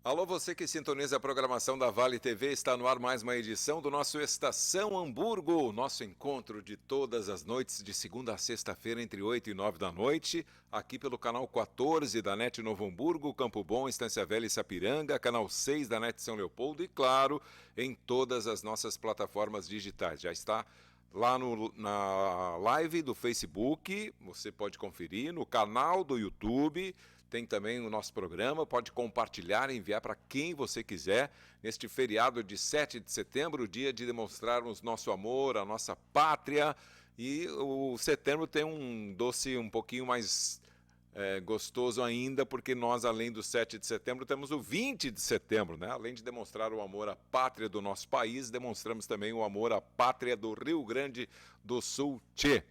Alô, você que sintoniza a programação da Vale TV, está no ar mais uma edição do nosso Estação Hamburgo, nosso encontro de todas as noites, de segunda a sexta-feira, entre 8 e 9 da noite, aqui pelo canal 14 da NET Novo Hamburgo, Campo Bom, Estância Velha e Sapiranga, canal 6 da NET São Leopoldo e, claro, em todas as nossas plataformas digitais. Já está lá na live do Facebook, você pode conferir, no canal do YouTube. Tem também o nosso programa, pode compartilhar e enviar para quem você quiser. Neste feriado de 7 de setembro, o dia de demonstrarmos nosso amor, a nossa pátria. E o setembro tem um doce um pouquinho mais gostoso ainda, porque nós, além do 7 de setembro, temos o 20 de setembro, né? Além de demonstrar o amor à pátria do nosso país, demonstramos também o amor à pátria do Rio Grande do Sul, Tchê.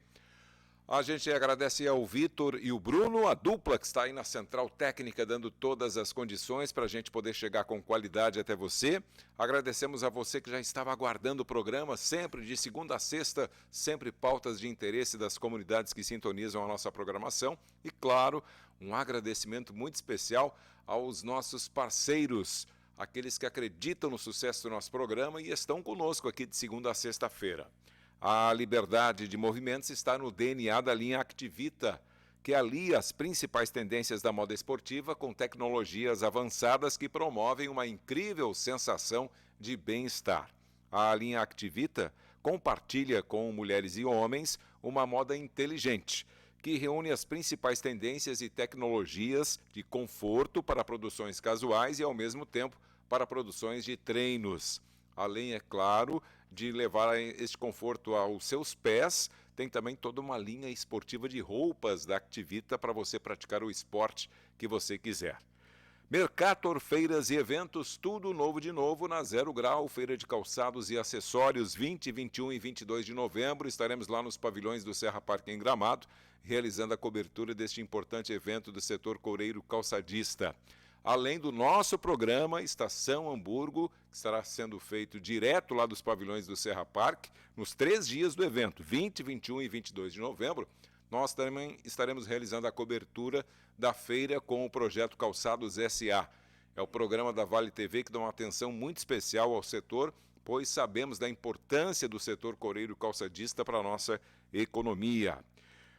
A gente agradece ao Vitor e o Bruno, a dupla que está aí na central técnica, dando todas as condições para a gente poder chegar com qualidade até você. Agradecemos a você que já estava aguardando o programa, sempre de segunda a sexta, sempre pautas de interesse das comunidades que sintonizam a nossa programação. E, claro, um agradecimento muito especial aos nossos parceiros, aqueles que acreditam no sucesso do nosso programa e estão conosco aqui de segunda a sexta-feira. A liberdade de movimentos está no DNA da linha Activita, que alia as principais tendências da moda esportiva com tecnologias avançadas que promovem uma incrível sensação de bem-estar. A linha Activita compartilha com mulheres e homens uma moda inteligente, que reúne as principais tendências e tecnologias de conforto para produções casuais e, ao mesmo tempo, para produções de treinos. Além, é claro, de levar este conforto aos seus pés, tem também toda uma linha esportiva de roupas da Activita para você praticar o esporte que você quiser. Mercator, feiras e eventos, tudo novo de novo na Zero Grau, feira de calçados e acessórios, 20, 21 e 22 de novembro. Estaremos lá nos pavilhões do Serra Parque em Gramado, realizando a cobertura deste importante evento do setor coureiro calçadista. Além do nosso programa Estação Hamburgo, que estará sendo feito direto lá dos pavilhões do Serra Parque, nos 3 dias do evento, 20, 21 e 22 de novembro, nós também estaremos realizando a cobertura da feira com o projeto Calçados SA. É o programa da Vale TV que dá uma atenção muito especial ao setor, pois sabemos da importância do setor coureiro calçadista para a nossa economia.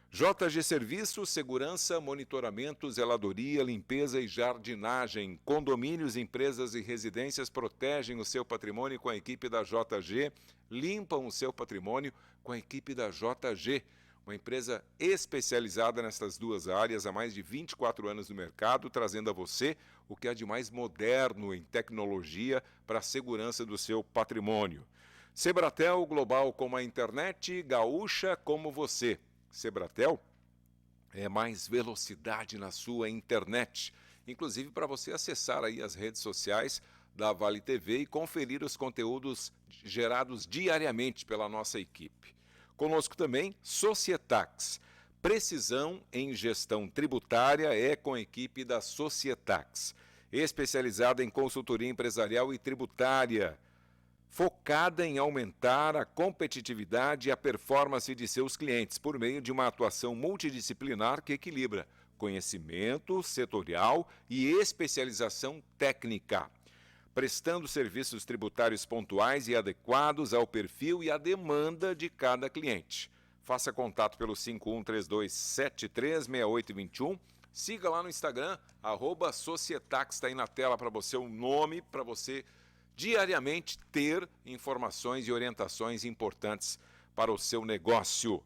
JG Serviços, segurança, monitoramento, zeladoria, limpeza e jardinagem. Condomínios, empresas e residências protegem o seu patrimônio com a equipe da JG, limpam o seu patrimônio com a equipe da JG. Uma empresa especializada nessas duas áreas há mais de 24 anos no mercado, trazendo a você o que há de mais moderno em tecnologia para a segurança do seu patrimônio. Sebratel, global como a internet, gaúcha como você. Sebratel é mais velocidade na sua internet, inclusive para você acessar aí as redes sociais da Vale TV e conferir os conteúdos gerados diariamente pela nossa equipe. Conosco também Societax. Precisão em gestão tributária é com a equipe da Societax, especializada em consultoria empresarial e tributária, focada em aumentar a competitividade e a performance de seus clientes por meio de uma atuação multidisciplinar que equilibra conhecimento setorial e especialização técnica, prestando serviços tributários pontuais e adequados ao perfil e à demanda de cada cliente. Faça contato pelo 5132736821. Siga lá no Instagram, @Societax, está aí na tela para você o nome, para você diariamente ter informações e orientações importantes para o seu negócio.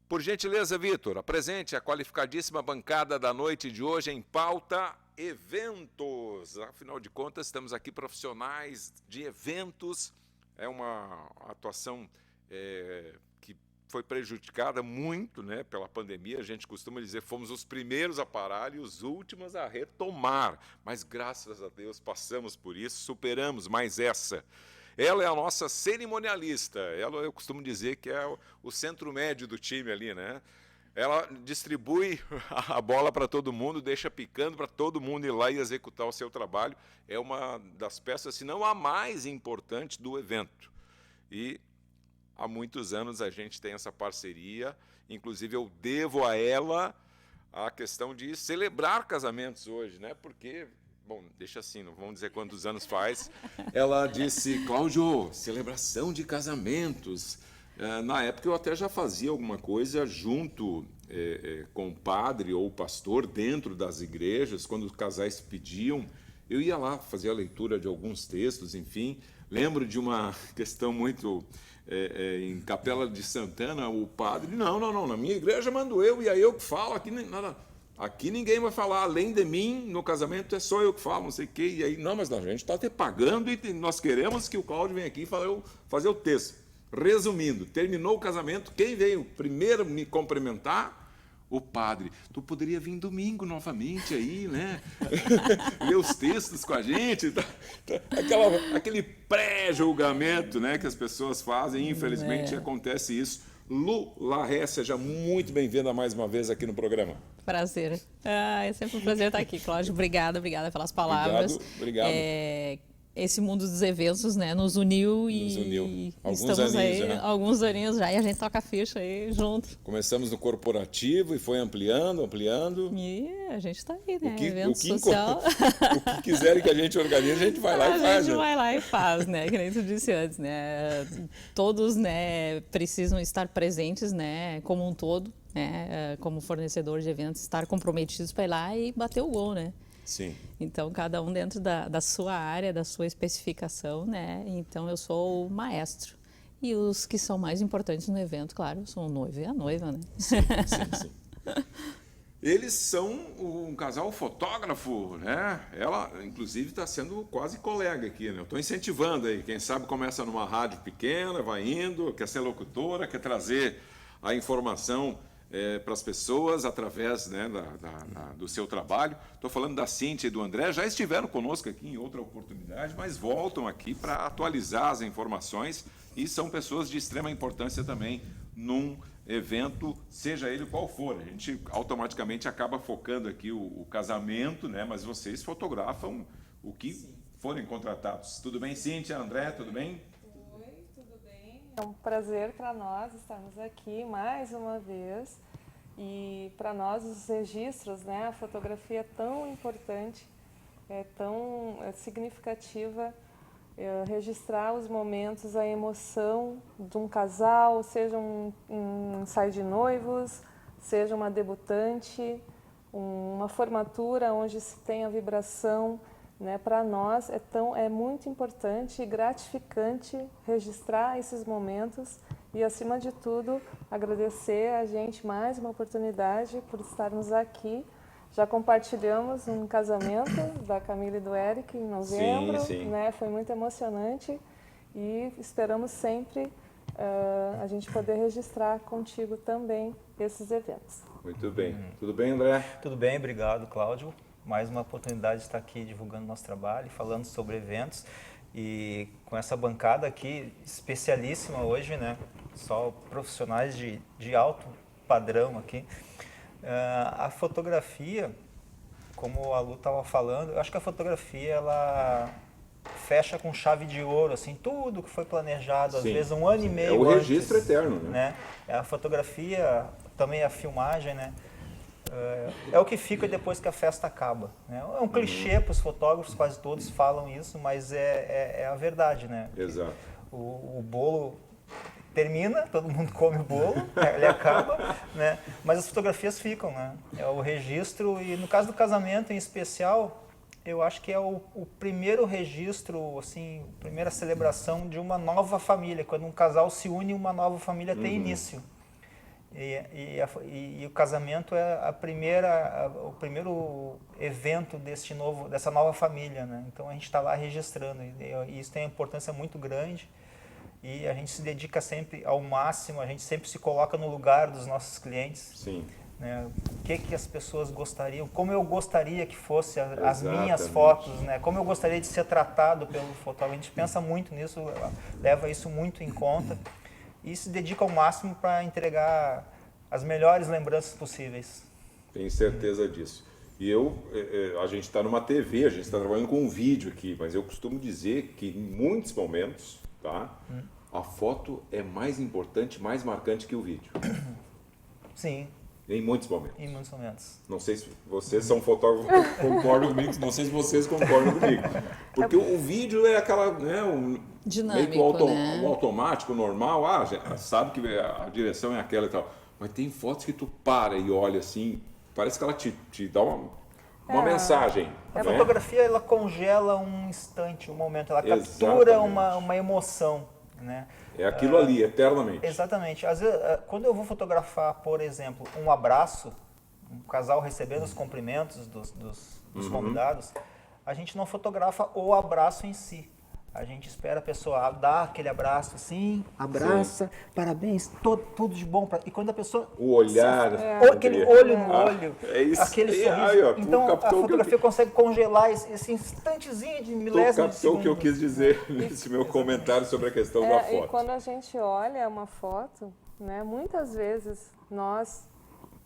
Por gentileza, Vitor, apresente a qualificadíssima bancada da noite de hoje em pauta eventos. Afinal de contas, estamos aqui profissionais de eventos. É uma atuação que foi prejudicada muito, né, pela pandemia. A gente costuma dizer que fomos os primeiros a parar e os últimos a retomar. Mas, graças a Deus, passamos por isso, superamos mais essa. Ela é a nossa cerimonialista. Ela, eu costumo dizer que é o centro médio do time ali, né? Ela distribui a bola para todo mundo, deixa picando para todo mundo ir lá e executar o seu trabalho. É uma das peças, se não a mais importante do evento. E há muitos anos a gente tem essa parceria. Inclusive eu devo a ela a questão de celebrar casamentos hoje, né? Porque, bom, deixa assim, não vamos dizer quantos anos faz. Ela disse, Cláudio, celebração de casamentos. Na época eu até já fazia alguma coisa junto com o padre ou o pastor dentro das igrejas, quando os casais pediam, eu ia lá fazer a leitura de alguns textos, enfim. Lembro de uma questão muito... em Capela de Santana, o padre, não, na minha igreja mando eu, e aí eu que falo, aqui ninguém vai falar, além de mim, no casamento é só eu que falo, não sei o quê, e aí, não, mas a gente está até pagando e nós queremos que o Cláudio venha aqui fazer o texto. Resumindo, terminou o casamento, quem veio primeiro me cumprimentar? O padre. Tu poderia vir domingo novamente aí, né? Ler os textos com a gente. Aquele pré-julgamento, né, que as pessoas fazem, infelizmente acontece isso. Lu Larré, seja muito bem-vinda mais uma vez aqui no programa. Prazer. É sempre um prazer estar aqui, Cláudio. Obrigada pelas palavras. Obrigado. Esse mundo dos eventos, né, nos uniu estamos aí alguns aninhos já, e a gente toca a ficha aí junto. Começamos no corporativo e foi ampliando. E a gente está aí, né, evento social. O que quiserem que a gente organize, a gente vai lá e faz. A gente vai lá e faz, né, que nem tu disse antes, né, todos, né, precisam estar presentes, né, como um todo, né, como fornecedor de eventos, estar comprometidos para ir lá e bater o gol, né. Sim. Então, cada um dentro da sua área, da sua especificação, né? Então, eu sou o maestro. E os que são mais importantes no evento, claro, são o noivo e a noiva, né? Sim. Eles são um casal fotógrafo, né? Ela, inclusive, está sendo quase colega aqui, né? Eu estou incentivando aí. Quem sabe começa numa rádio pequena, vai indo, quer ser locutora, quer trazer a informação para as pessoas através, né, do seu trabalho. Estou falando da Cíntia e do André, já estiveram conosco aqui em outra oportunidade, mas voltam aqui para atualizar as informações e são pessoas de extrema importância também num evento, seja ele qual for. A gente automaticamente acaba focando aqui o casamento, né, mas vocês fotografam o que forem contratados. Tudo bem, Cíntia, André, tudo bem? É um prazer para nós estarmos aqui mais uma vez e para nós os registros, né, a fotografia é tão importante, é tão significativa, registrar os momentos, a emoção de um casal, seja um ensaio de noivos, seja uma debutante, uma formatura onde se tem a vibração. Né, para nós é muito importante e gratificante registrar esses momentos e, acima de tudo, agradecer a gente mais uma oportunidade por estarmos aqui. Já compartilhamos um casamento da Camila e do Eric em novembro, sim. Né, foi muito emocionante e esperamos sempre a gente poder registrar contigo também esses eventos. Muito bem. Tudo bem, André? Tudo bem, obrigado, Cláudio. Mais uma oportunidade de estar aqui divulgando nosso trabalho, falando sobre eventos e com essa bancada aqui especialíssima hoje, né? Só profissionais de alto padrão aqui. A fotografia, como a Lu estava falando, eu acho que a fotografia ela fecha com chave de ouro, assim, tudo que foi planejado, às vezes um ano e meio antes. É o antes, registro eterno, né? A fotografia, também a filmagem, né? É o que fica depois que a festa acaba, né? É um clichê para os fotógrafos, quase todos falam isso, mas é a verdade, né? Exato. O bolo termina, todo mundo come o bolo, ele acaba, né? Mas as fotografias ficam, né? É o registro, e no caso do casamento em especial, eu acho que é o primeiro registro, assim, primeira celebração de uma nova família, quando um casal se une, uma nova família tem início. E o casamento é o primeiro evento dessa nova família, né? Então a gente está lá registrando, e isso tem uma importância muito grande, e a gente se dedica sempre ao máximo, a gente sempre se coloca no lugar dos nossos clientes. Sim. né? O que as pessoas gostariam, como eu gostaria que fosse as minhas Exatamente. fotos, né? Como eu gostaria de ser tratado pelo fotógrafo. A gente pensa muito nisso, leva isso muito em conta e se dedica ao máximo para entregar as melhores lembranças possíveis. Tenho certeza disso. E a gente está numa TV, a gente está trabalhando com um vídeo aqui, mas eu costumo dizer que em muitos momentos, tá, a foto é mais importante, mais marcante que o vídeo. Sim, Em muitos momentos. em muitos momentos. Não sei se vocês são fotógrafos que concordam comigo, não sei se vocês concordam comigo. Porque o vídeo é aquela, né, Dinâmico, meio que né? o automático, normal, a gente sabe que a direção é aquela e tal. Mas tem fotos que tu para e olha assim, parece que ela te dá uma mensagem. A né? fotografia, ela congela um instante, um momento, ela captura Exatamente. uma emoção, né? É aquilo ali, eternamente. Exatamente. Às vezes, quando eu vou fotografar, por exemplo, um abraço, um casal recebendo os cumprimentos dos convidados, a gente não fotografa o abraço em si. A gente espera a pessoa dar aquele abraço assim, abraça, parabéns, tudo de bom. E quando a pessoa... O olhar. Aquele olho no olho, é isso. aquele Aí, sorriso. aí, ó, tu Então, a captou o que eu fotografia consegue congelar esse instantezinho de Tu milésimo de captou o que eu segundo. quis dizer nesse meu comentário sobre a questão da E foto. quando a gente olha uma foto, né, muitas vezes nós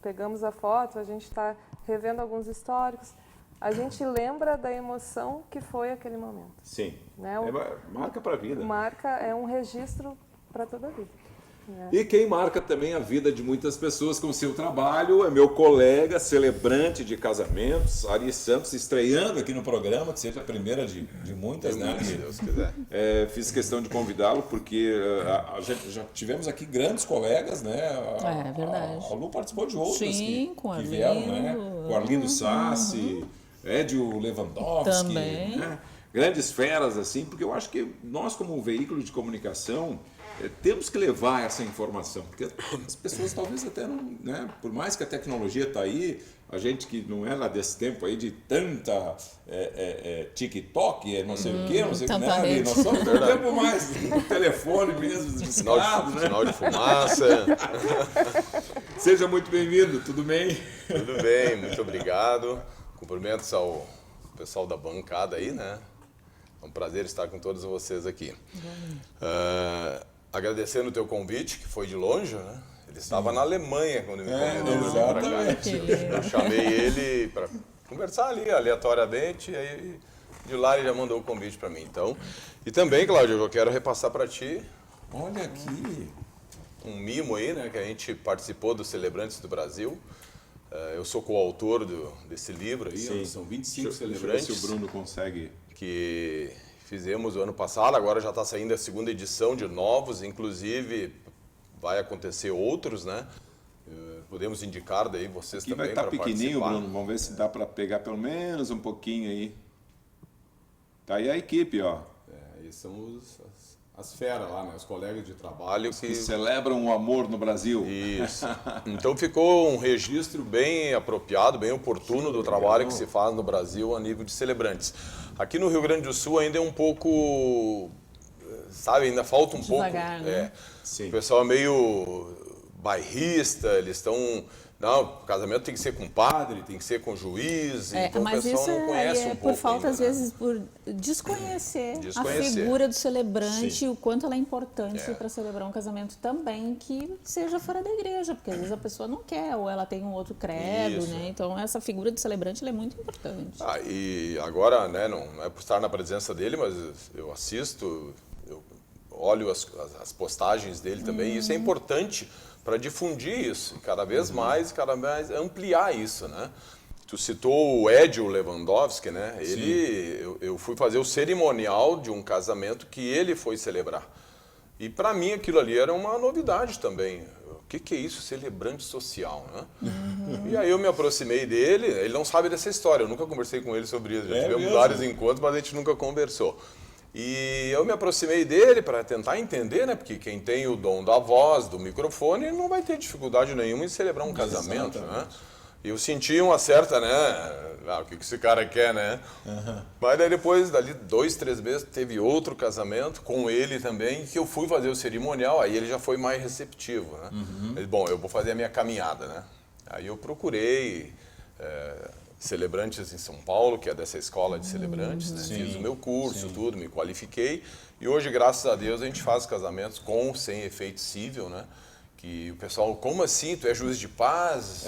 pegamos a foto, a gente está revendo alguns históricos, a gente lembra da emoção que foi aquele momento. Sim. Né? Marca para a vida. Marca é um registro para toda a vida. Né? E quem marca também a vida de muitas pessoas com o seu trabalho é meu colega, celebrante de casamentos, Ari Santos, estreando aqui no programa, que seja a primeira de muitas, né? Se Deus quiser. Fiz questão de convidá-lo porque a gente já tivemos aqui grandes colegas, né? É verdade. A Lu participou de outras Sim, que, com que vieram, né? Arlindo. Com o Arlindo Sassi, Edio Lewandowski. Também. Né? Grandes feras, assim, porque eu acho que nós, como um veículo de comunicação, temos que levar essa informação, porque as pessoas talvez até não, né? Por mais que a tecnologia está aí, a gente que não é lá desse tempo aí de tanta TikTok, não sei o quê, não sei o que, tanta né? rede. Nós somos um tempo mais do telefone mesmo, discado, né? Sinal de fumaça. Seja muito bem-vindo, tudo bem? Tudo bem, muito obrigado. Cumprimentos ao pessoal da bancada aí, né? É um prazer estar com todos vocês aqui. Agradecendo o teu convite, que foi de longe, né? Ele estava na Alemanha quando me convidou para cá. Eu chamei ele para conversar ali aleatoriamente, e aí de lá ele já mandou o convite para mim. Então, e também, Cláudio, eu quero repassar para ti Olha aqui. um mimo aí, né? Que a gente participou dos Celebrantes do Brasil. Eu sou coautor desse livro aí. Sim, são deixa 25 eu ver celebrantes se o Bruno consegue. que fizemos o ano passado. Agora já está saindo a segunda edição de novos, inclusive vai acontecer outros, né? Podemos indicar daí vocês Aqui também vai estar para pequenininho, participar. Bruno. Vamos ver se dá para pegar pelo menos um pouquinho aí. Tá aí a equipe, ó. Aí são as feras lá, né? Os colegas de trabalho Que celebram o amor no Brasil. Isso. Então ficou um registro bem apropriado, bem oportuno do trabalho que se faz no Brasil a nível de celebrantes. Aqui no Rio Grande do Sul ainda é um pouco, sabe, ainda falta um Devagar, pouco. né? Sim. O pessoal é meio bairrista, eles estão... Não, o casamento tem que ser com padre, tem que ser com juiz, então mas o pessoal isso não conhece aí é um por pouco falta, ainda, às né? vezes, por desconhecer a figura do celebrante, Sim. o quanto ela é importante para celebrar um casamento também, que seja fora da igreja, porque às vezes a pessoa não quer, ou ela tem um outro credo, Isso. né? Então essa figura do celebrante ela é muito importante. E agora, né, não é por estar na presença dele, mas eu assisto, eu olho as postagens dele também, e isso é importante para difundir isso, cada vez mais ampliar isso, né? Tu citou o Edio Lewandowski, né? Eu fui fazer o cerimonial de um casamento que ele foi celebrar. E para mim aquilo ali era uma novidade também. O que é isso, celebrante social, né? E aí eu me aproximei dele, ele não sabe dessa história, eu nunca conversei com ele sobre isso, já tivemos mesmo? vários encontros, mas a gente nunca conversou. E eu me aproximei dele para tentar entender, né? Porque quem tem o dom da voz, do microfone, não vai ter dificuldade nenhuma em celebrar um casamento, né? E eu senti uma certa, né? O que esse cara quer, né? Mas daí depois, dali 2, 3 meses, teve outro casamento com ele também, que eu fui fazer o cerimonial, aí ele já foi mais receptivo, né? Ele, bom, eu vou fazer a minha caminhada, né? Aí eu procurei celebrantes em São Paulo, que é dessa escola de celebrantes, né? Fiz o meu curso, tudo, me qualifiquei. E hoje, graças a Deus, a gente faz casamentos com ou sem efeito civil, né? Que o pessoal, como assim? Tu é juiz de paz?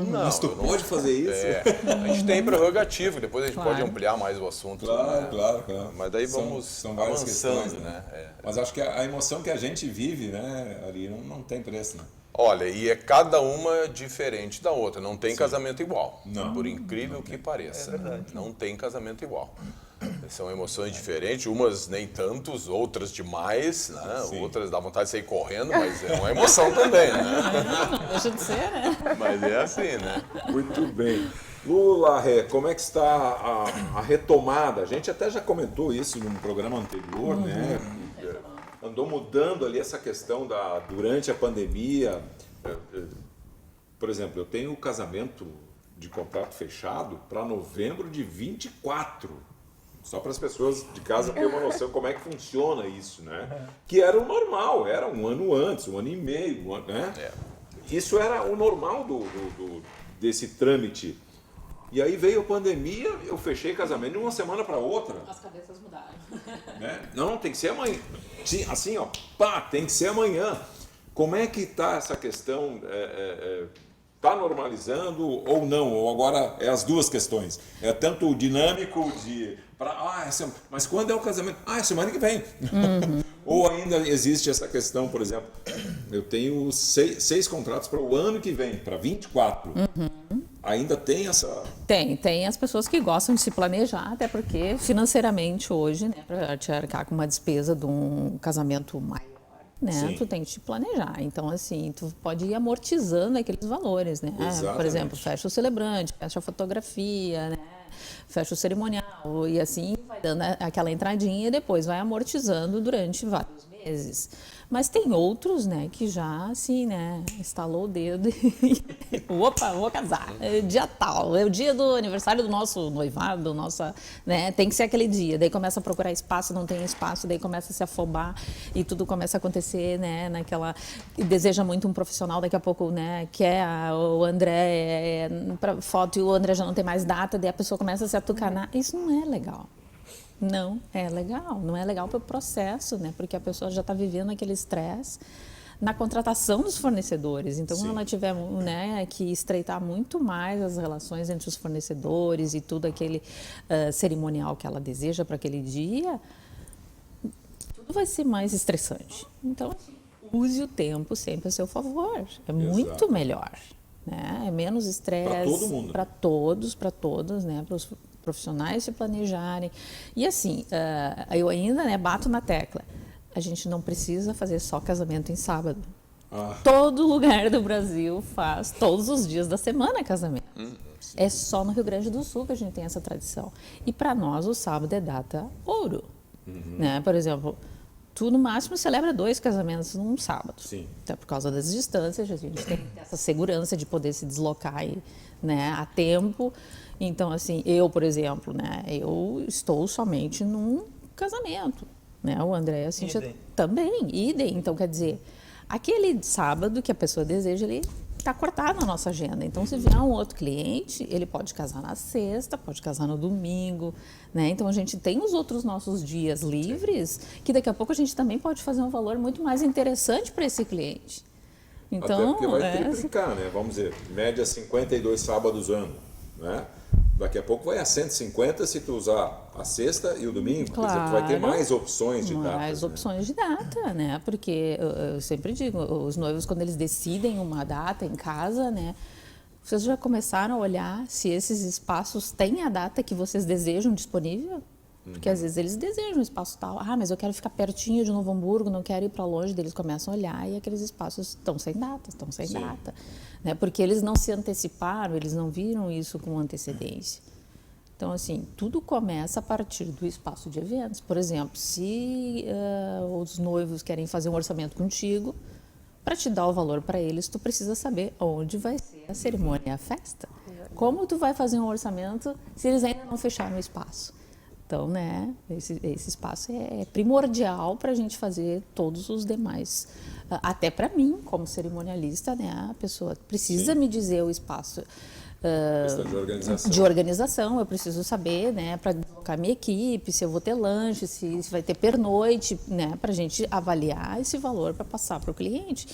Não. Mas tu pode fazer isso? A gente tem prerrogativo, depois a gente pode ampliar mais o assunto. Claro, né? claro. Mas daí vamos são várias avançando, questões, né? Mas acho que a emoção que a gente vive, né, ali não tem preço, né? Olha, e é cada uma diferente da outra, não tem casamento igual, Não. por incrível que pareça. É verdade. Não tem casamento igual. São emoções diferentes, umas nem tantos, outras demais, né? Outras dá vontade de sair correndo, mas é uma emoção também, né? Não deixa de ser, né? Mas é assim, né? Muito bem. Lula, como é que está a retomada? A gente até já comentou isso num programa anterior, né? Andou mudando ali essa questão durante a pandemia. Por exemplo, eu tenho o casamento de contrato fechado para novembro de 24. Só para as pessoas de casa terem uma noção como é que funciona isso, né? Que era o normal, era um ano antes, um ano e meio, né? Isso era o normal desse trâmite. E aí veio a pandemia, eu fechei casamento de uma semana para outra. As cabeças mudaram. Né? Não, tem que ser amanhã. Sim, assim, ó, tem que ser amanhã. Como é que está essa questão? Está normalizando ou não? Ou agora é as duas questões? É tanto o dinâmico mas quando é o casamento? É semana que vem. Ou ainda existe essa questão, por exemplo, eu tenho 6 contratos para o ano que vem, para 24. Ainda tem essa... Tem as pessoas que gostam de se planejar, até porque financeiramente hoje, né, para te arcar com uma despesa de um casamento maior, né, tu tem que te planejar. Então, assim, tu pode ir amortizando aqueles valores, né? Por exemplo, fecha o celebrante, fecha a fotografia, né? Fecha o cerimonial e assim vai dando aquela entradinha e depois vai amortizando durante vários meses. Mas tem outros, né, que já, assim, né, estalou o dedo e opa, vou casar, é dia tal, é o dia do aniversário do nosso noivado, né, tem que ser aquele dia. Daí começa a procurar espaço, não tem espaço, daí começa a se afobar e tudo começa a acontecer, né, deseja muito um profissional, daqui a pouco, né, quer o André para foto e o André já não tem mais data, daí a pessoa começa a se atucanar. Isso não é legal. Não é legal, não é legal para o processo, né? Porque a pessoa já está vivendo aquele estresse na contratação dos fornecedores. Então, quando ela tiver, né, que estreitar muito mais as relações entre os fornecedores e tudo aquele cerimonial que ela deseja para aquele dia, tudo vai ser mais estressante. Então, use o tempo sempre a seu favor. É muito melhor, né? É menos estresse para todo mundo. Para todos, né? Para os profissionais se planejarem. E assim, eu ainda, né, bato na tecla. A gente não precisa fazer só casamento em sábado. Todo lugar do Brasil faz todos os dias da semana casamento. É só no Rio Grande do Sul que a gente tem essa tradição. E para nós o sábado é data ouro. Né? Por exemplo, tu no máximo celebra 2 casamentos num sábado. Até por causa das distâncias, a gente tem essa segurança de poder se deslocar né, a tempo. Então, assim, eu, por exemplo, né, eu estou somente num casamento, né? O André, assim, também, idem. Então, quer dizer, aquele sábado que a pessoa deseja, ele está cortado na nossa agenda. Então, se vier um outro cliente, ele pode casar na sexta, pode casar no domingo, né? Então, a gente tem os outros nossos dias livres, que daqui a pouco a gente também pode fazer um valor muito mais interessante para esse cliente. Então, até porque vai triplicar, né? Vamos dizer, média 52 sábados ano, né? Daqui a pouco vai a 150 se tu usar a sexta e o domingo. Claro, quer dizer, tu vai ter mais opções de data. Mais opções de data, né? Porque eu sempre digo, os noivos, quando eles decidem uma data em casa, né? Vocês já começaram a olhar se esses espaços têm a data que vocês desejam disponível? Porque às vezes eles desejam um espaço tal. Mas eu quero ficar pertinho de Novo Hamburgo, não quero ir para longe. Eles começam a olhar e aqueles espaços estão sem data, né? Porque eles não se anteciparam, eles não viram isso com antecedência. Então, assim, tudo começa a partir do espaço de eventos. Por exemplo, se os noivos querem fazer um orçamento contigo, para te dar o valor para eles, tu precisa saber onde vai ser a cerimônia e a festa. Como tu vai fazer um orçamento se eles ainda não fecharam o espaço? Então, né, esse espaço é primordial para a gente fazer todos os demais. Até para mim, como cerimonialista, né, a pessoa precisa me dizer o espaço. Questão de organização. De organização, eu preciso saber, né, para colocar minha equipe, se eu vou ter lanche, se vai ter pernoite, né, para a gente avaliar esse valor para passar para o cliente.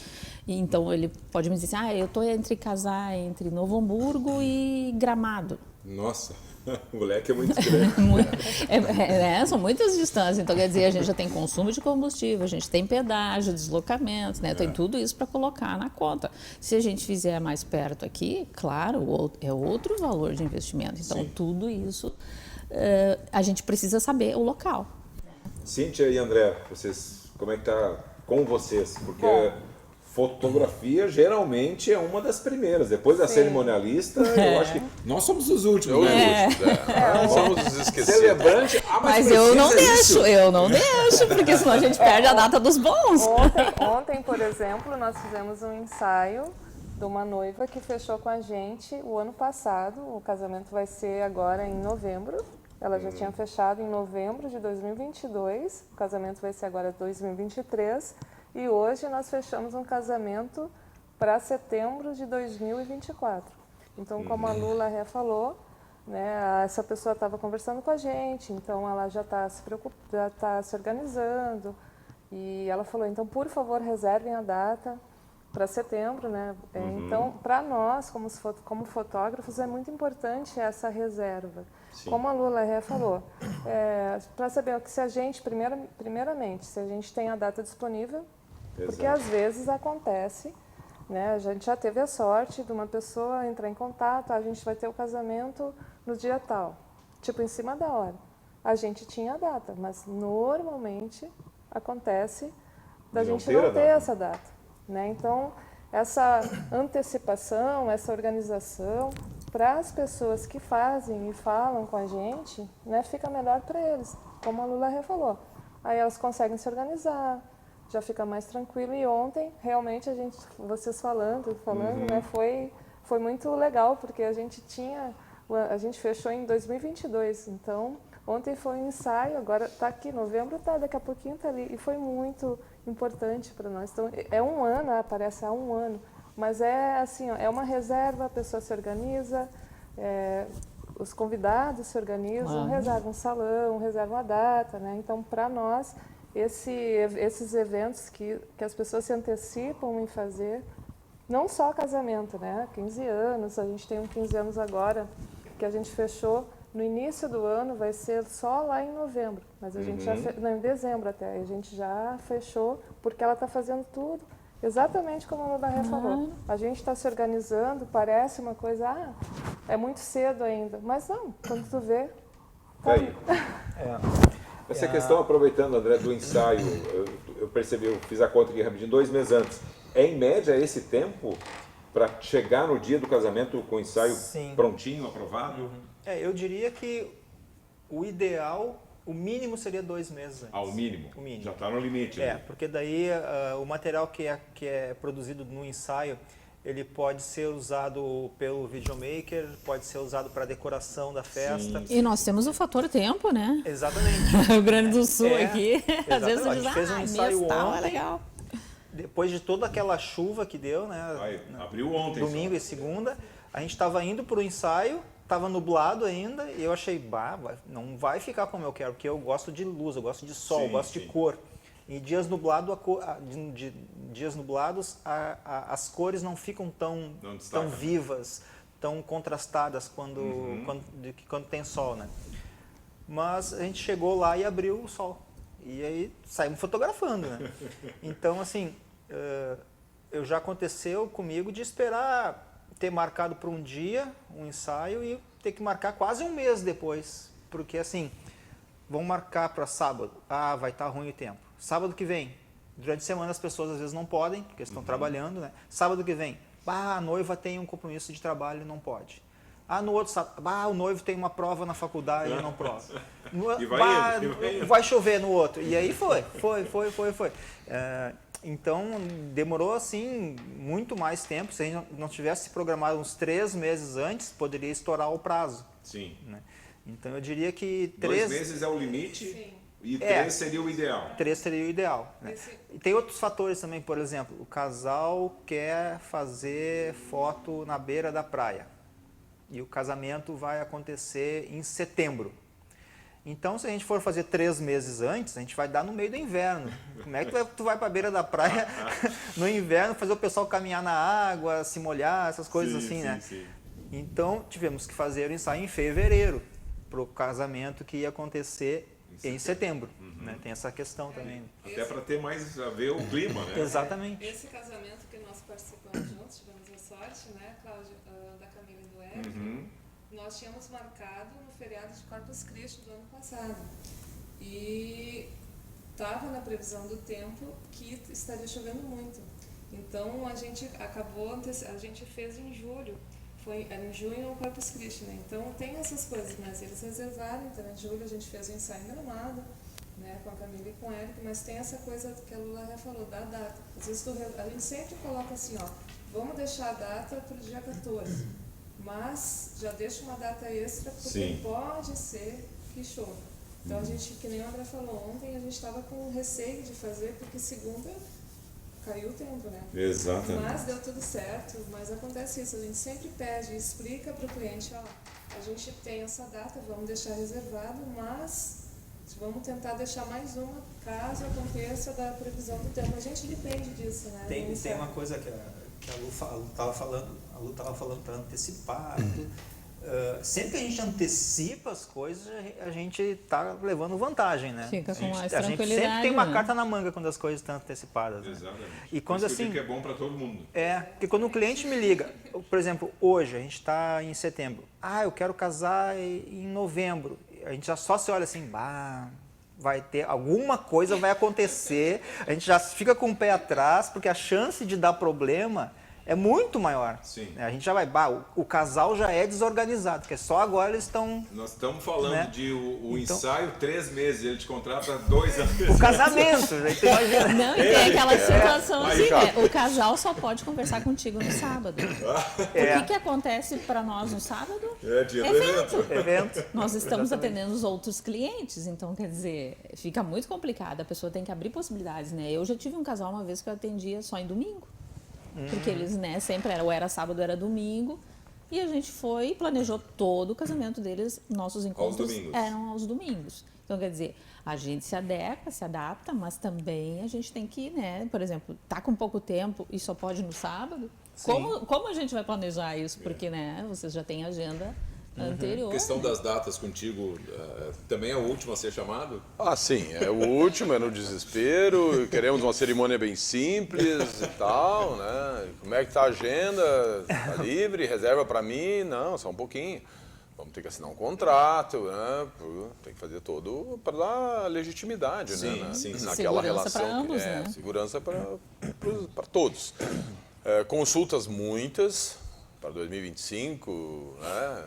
E, então ele pode me dizer assim, eu estou entre Novo Hamburgo e Gramado. Nossa, o moleque é muito grande. São muitas distâncias, então quer dizer, a gente já tem consumo de combustível, a gente tem pedágio, deslocamento, né? Tem tudo isso para colocar na conta. Se a gente fizer mais perto aqui, claro, é outro valor de investimento. Então, tudo isso a gente precisa saber o local. Cíntia e André, como é que tá com vocês? Porque fotografia geralmente é uma das primeiras. Depois da cerimonialista, eu acho que nós somos os últimos, né? Nós somos os esquecidos. Celebrante, mas eu não deixo, porque senão a gente perde a data dos bons. Ontem, por exemplo, nós fizemos um ensaio de uma noiva que fechou com a gente o ano passado. O casamento vai ser agora em novembro. Ela já tinha fechado em novembro de 2022. O casamento vai ser agora 2023. E hoje nós fechamos um casamento para setembro de 2024. Então, como a Lula falou, né, essa pessoa estava conversando com a gente, então ela já está se organizando. E ela falou, então, por favor, reservem a data para setembro, né? Então, para nós, como fotógrafos, é muito importante essa reserva. Sim. Como a Lula falou, para saber que se a gente, primeiramente, se a gente tem a data disponível, porque às vezes acontece, né? A gente já teve a sorte de uma pessoa entrar em contato, a gente vai ter o casamento no dia tal, tipo em cima da hora. A gente tinha a data, mas normalmente acontece da gente não ter essa data, né? Então, essa antecipação, essa organização, para as pessoas que fazem e falam com a gente, né, fica melhor para eles, como a Lula falou. Aí elas conseguem se organizar, já fica mais tranquilo. E ontem, realmente, vocês falando, né, foi muito legal, porque a gente fechou em 2022, então ontem foi um ensaio, agora está aqui, novembro daqui a pouquinho está ali, e foi muito importante para nós. Então, é um ano, parece há um ano, mas é assim, é uma reserva, a pessoa se organiza, os convidados se organizam, reservam um salão, reservam a data, né? Então, para nós, esses eventos que as pessoas se antecipam em fazer, não só casamento, né? 15 anos, a gente tem um 15 anos agora, que a gente fechou no início do ano, vai ser só lá em novembro, mas a gente não, em dezembro até, a gente já fechou, porque ela está fazendo tudo, exatamente como a Lula falou. A gente está se organizando, parece uma coisa, é muito cedo ainda, mas não, quando tu vê, tá aí. Essa questão, aproveitando, André, do ensaio, eu percebi, eu fiz a conta aqui rapidinho, 2 meses antes. É em média esse tempo para chegar no dia do casamento com o ensaio prontinho, aprovado? Eu diria que o ideal, o mínimo seria 2 meses antes. O mínimo? O mínimo. Já está no limite. Né? Porque daí o material que é produzido no ensaio, ele pode ser usado pelo videomaker, pode ser usado para decoração da festa. E nós temos o fator tempo, né? Exatamente. O Rio Grande do Sul aqui, às vezes a gente fez um ensaio ontem, é legal. Depois de toda aquela chuva que deu, né? Abriu ontem. Domingo e segunda, a gente estava indo para o ensaio, estava nublado ainda, e eu achei, não vai ficar como eu quero, porque eu gosto de luz, eu gosto de sol, eu gosto de cor. Em dias nublados, as cores não ficam tão vivas, tão contrastadas quando tem sol, né? Mas a gente chegou lá e abriu o sol. E aí saímos fotografando, né? Então, assim, já aconteceu comigo de esperar ter marcado para um dia um ensaio e ter que marcar quase um mês depois. Porque, assim, vão marcar para sábado. Vai estar ruim o tempo. Sábado que vem, durante a semana as pessoas às vezes não podem, porque estão trabalhando, né? Sábado que vem, a noiva tem um compromisso de trabalho e não pode. No outro sábado, o noivo tem uma prova na faculdade e não prova. Vai chover no outro. E aí foi. Então, demorou assim muito mais tempo. Se a gente não tivesse programado uns 3 meses antes, poderia estourar o prazo. Sim. Né? Então eu diria que 2 meses é o limite. Sim. E 3 seria o ideal. 3 seria o ideal. Né? E tem outros fatores também, por exemplo, o casal quer fazer foto na beira da praia e o casamento vai acontecer em setembro. Então, se a gente for fazer 3 meses antes, a gente vai dar no meio do inverno. Como é que tu vai para a beira da praia no inverno, fazer o pessoal caminhar na água, se molhar, essas coisas assim, né? Sim. Então, tivemos que fazer o ensaio em fevereiro para o casamento que ia acontecer em setembro. Né? Tem essa questão também. Até para ter mais a ver o clima, né? Exatamente. Esse casamento que nós participamos juntos, tivemos a sorte, né, Cláudio, da Camila e do Ed, nós tínhamos marcado no feriado de Corpus Christi do ano passado. E estava na previsão do tempo que estaria chovendo muito. Então a gente a gente fez em julho. Era em junho o Corpus Christi, né? Então tem essas coisas, mas eles reservaram, então em julho a gente fez o ensaio em Gramado, né, com a Camila e com o Eric, mas tem essa coisa que a Lula já falou, da data. Às vezes a gente sempre coloca assim, ó, vamos deixar a data para o dia 14, mas já deixa uma data extra, porque pode ser que chova. Então a gente, que nem o André falou ontem, a gente estava com receio de fazer, porque segunda caiu o tempo, né? Exatamente. Mas deu tudo certo, mas acontece isso, a gente sempre pede, explica para o cliente, ó, a gente tem essa data, vamos deixar reservado, mas vamos tentar deixar mais uma, caso aconteça da previsão do tempo. A gente depende disso, né? Tem uma coisa que a Lu estava falando para antecipar. Sempre que a gente antecipa as coisas, a gente está levando vantagem, né? Fica com mais a gente tranquilidade. sempre tem uma né? carta na manga quando as coisas estão antecipadas. Né? Exatamente. E quando Isso assim, que é bom para todo mundo. porque quando um cliente me liga, por exemplo, hoje a gente está em setembro, eu quero casar em novembro, a gente já só se olha assim, vai ter alguma coisa vai acontecer, a gente já fica com o pé atrás, porque a chance de dar problema é muito maior. Sim. A gente já vai, o casal já é desorganizado, porque só agora eles estão... Nós estamos falando Né? de o Então- ensaio 3 meses, ele te contrata 2 anos. O casamento, né? Então, imagina. Não, e tem aquela situação Vai, assim, Ricardo. né? O casal só pode conversar contigo no sábado. O que acontece para nós no sábado? É dia do evento. Evento. Nós estamos Exatamente. atendendo os outros clientes, então quer dizer, fica muito complicado, a pessoa tem que abrir possibilidades, né? Eu já tive um casal uma vez que eu atendia só em domingo, porque eles, né, sempre ou era sábado ou era domingo, e a gente foi e planejou todo o casamento deles, nossos encontros domingos. eram aos domingos. Então, quer dizer, a gente se adequa, se adapta, mas também a gente tem que, né, por exemplo, tá com pouco tempo e só pode no sábado, como a gente vai planejar isso? Porque, né, vocês já têm agenda anterior. A questão das datas contigo também é o último a ser chamado? Sim, é o último, é no desespero, queremos uma cerimônia bem simples e tal, né? Como é que tá a agenda? Tá livre? Reserva para mim? Não, só um pouquinho. Vamos ter que assinar um contrato, né? Tem que fazer todo para dar legitimidade, Sim, né? sim, sim. Naquela Segurança relação. pra ambos, que né? Segurança para todos. Consultas muitas para 2025, né?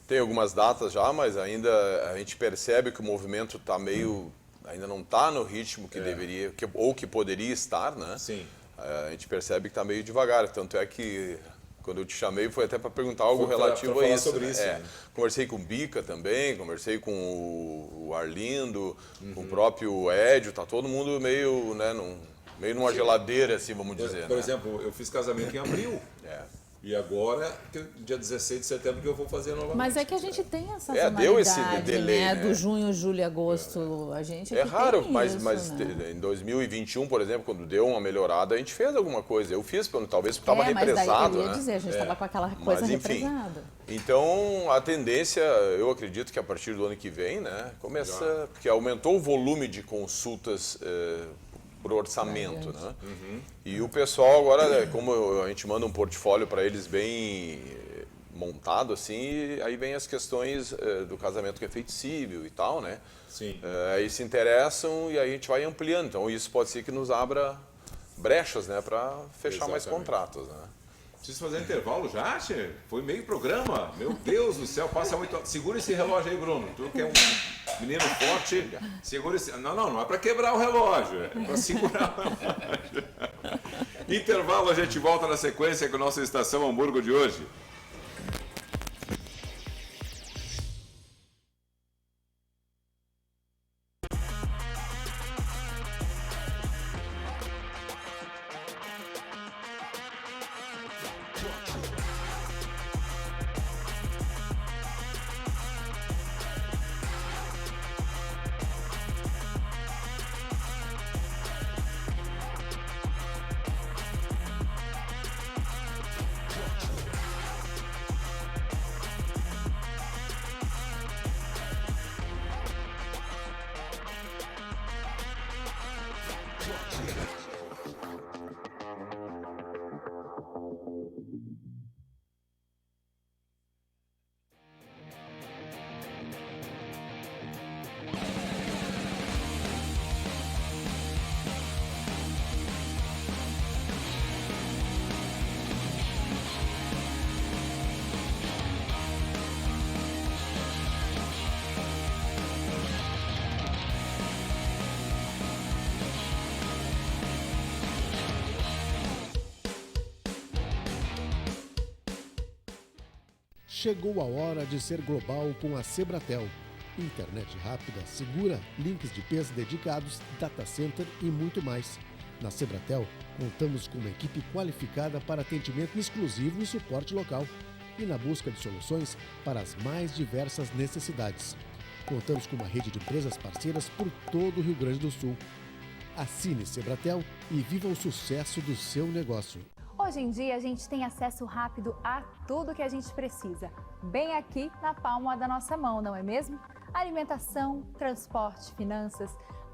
Tem algumas datas já, mas ainda a gente percebe que o movimento está ainda não está no ritmo que deveria, ou que poderia estar, né? Sim. A gente percebe que está meio devagar, tanto é que quando eu te chamei foi até para perguntar algo Foi pra relativo falar a isso. sobre né? isso, né? Conversei com o Bica também, conversei com o Arlindo, com o próprio Edio, tá todo mundo meio, né, meio numa geladeira, assim, vamos dizer. Por né? exemplo, eu fiz casamento em abril. E agora, dia 16 de setembro, que eu vou fazer novamente. Mas é que a gente tem essa deu esse sazonalidade, delay, né? né? Do junho, julho e agosto. A gente É aqui raro, tem mas isso, né? em 2021, por exemplo, quando deu uma melhorada, a gente fez alguma coisa. Eu fiz, talvez porque estava mas daí represado, eu ia né? dizer, a gente estava com aquela coisa Mas, enfim, represada. Então, a tendência, eu acredito que a partir do ano que vem, né, começa, porque aumentou o volume de consultas por orçamento, né? E o pessoal agora, como a gente manda um portfólio para eles bem montado, assim, e aí vem as questões do casamento que é feito civil e tal, né? Sim. Aí se interessam e aí a gente vai ampliando. Então, isso pode ser que nos abra brechas, né, para fechar mais Exatamente. contratos, né? Preciso fazer intervalo já, Che? Foi meio programa. Meu Deus do céu, passa 8 horas. Segura esse relógio aí, Bruno. Tu que é um menino forte, segura esse... Não é para quebrar o relógio, é para segurar o relógio. Intervalo, a gente volta na sequência com a nossa Estação Hamburgo de hoje. Chegou a hora de ser global com a Sebratel. Internet rápida, segura, links de peso dedicados, data center e muito mais. Na Sebratel, contamos com uma equipe qualificada para atendimento exclusivo e suporte local. E na busca de soluções para as mais diversas necessidades. Contamos com uma rede de empresas parceiras por todo o Rio Grande do Sul. Assine Sebratel e viva o sucesso do seu negócio. Hoje em dia, a gente tem acesso rápido a tudo que a gente precisa, bem aqui na palma da nossa mão, não é mesmo? Alimentação, transporte, finanças,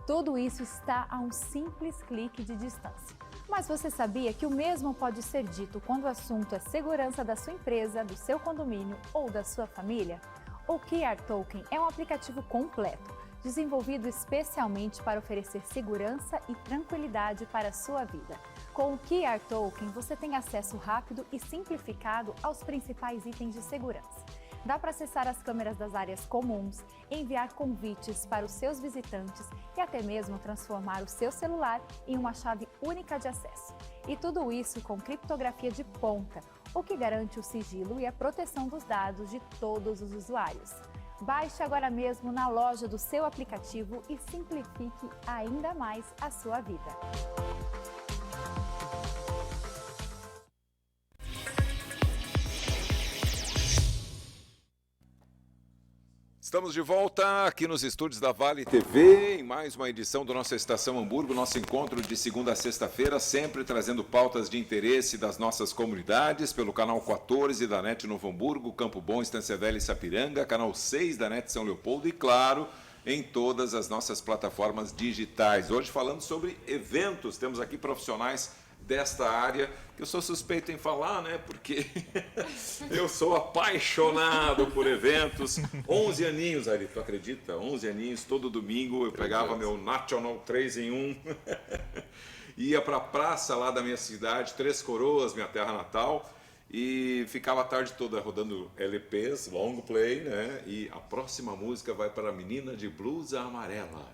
tudo isso está a um simples clique de distância. Mas você sabia que o mesmo pode ser dito quando o assunto é segurança da sua empresa, do seu condomínio ou da sua família? O QR Token é um aplicativo completo, desenvolvido especialmente para oferecer segurança e tranquilidade para a sua vida. Com o QR Token, você tem acesso rápido e simplificado aos principais itens de segurança. Dá para acessar as câmeras das áreas comuns, enviar convites para os seus visitantes e até mesmo transformar o seu celular em uma chave única de acesso. E tudo isso com criptografia de ponta, o que garante o sigilo e a proteção dos dados de todos os usuários. Baixe agora mesmo na loja do seu aplicativo e simplifique ainda mais a sua vida. Estamos de volta aqui nos estúdios da Vale TV, em mais uma edição do nosso Estação Hamburgo, nosso encontro de segunda a sexta-feira, sempre trazendo pautas de interesse das nossas comunidades, pelo canal 14 da NET Novo Hamburgo, Campo Bom, Estância Velha e Sapiranga, canal 6 da NET São Leopoldo e, claro, em todas as nossas plataformas digitais. Hoje falando sobre eventos, temos aqui profissionais desta área, que eu sou suspeito em falar, né, porque eu sou apaixonado por eventos. 11 aninhos, Ari, tu acredita? 11 aninhos, todo domingo eu pegava meu National 3 em 1, ia para a praça lá da minha cidade, Três Coroas, minha terra natal, e ficava a tarde toda rodando LPs, long play, né? E a próxima música vai para a menina de blusa amarela.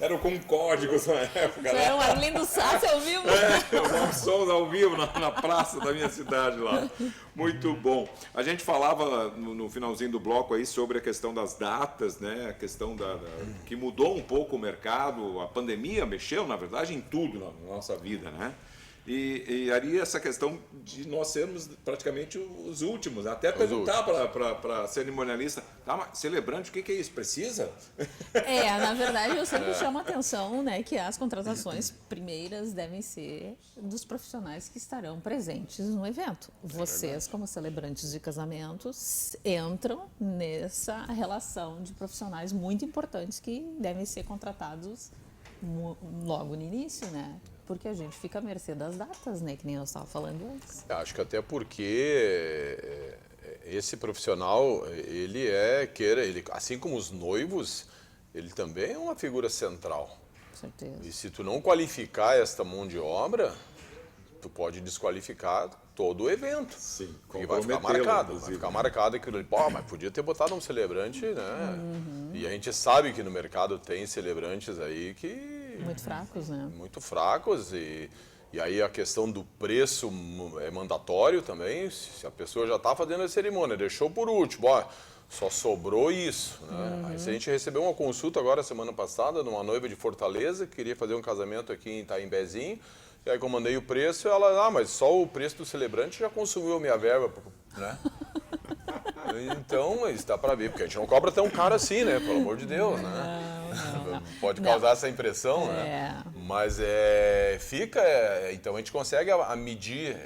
Eram com códigos na época. Era um Arlindo Sassi ao vivo? Um som ao vivo na praça da minha cidade lá. Muito bom. A gente falava no finalzinho do bloco aí sobre a questão das datas, né? A questão que mudou um pouco o mercado. A pandemia mexeu, na verdade, em tudo na nossa vida, né? E aí essa questão de nós sermos praticamente os últimos, até perguntar para a cerimonialista, tá, mas celebrante, o que é isso? Precisa? Na verdade eu sempre chamo a atenção, né, que as contratações primeiras devem ser dos profissionais que estarão presentes no evento. Vocês, como celebrantes de casamentos, entram nessa relação de profissionais muito importantes que devem ser contratados logo no início, né? Porque a gente fica à mercê das datas, né? Que nem eu estava falando antes. Acho que até porque esse profissional, ele assim como os noivos, ele também é uma figura central. Com certeza. E se tu não qualificar esta mão de obra, tu pode desqualificar todo o evento. Sim, porque vai ficar marcado aquilo ali. Pô, mas podia ter botado um celebrante, né? Uhum. E a gente sabe que no mercado tem celebrantes aí que... Muito fracos, né? Muito fracos e aí a questão do preço é mandatório também. Se a pessoa já está fazendo a cerimônia, deixou por último, só sobrou isso, né? Aí, se a gente recebeu uma consulta agora semana passada de uma noiva de Fortaleza que queria fazer um casamento aqui em Itaimbezinho, e aí que eu mandei o preço e ela, mas só o preço do celebrante já consumiu a minha verba, né? Então, isso dá para ver, porque a gente não cobra tão caro assim, né? Pelo amor de Deus, né? Não. Pode causar essa impressão, né? Mas então a gente consegue medir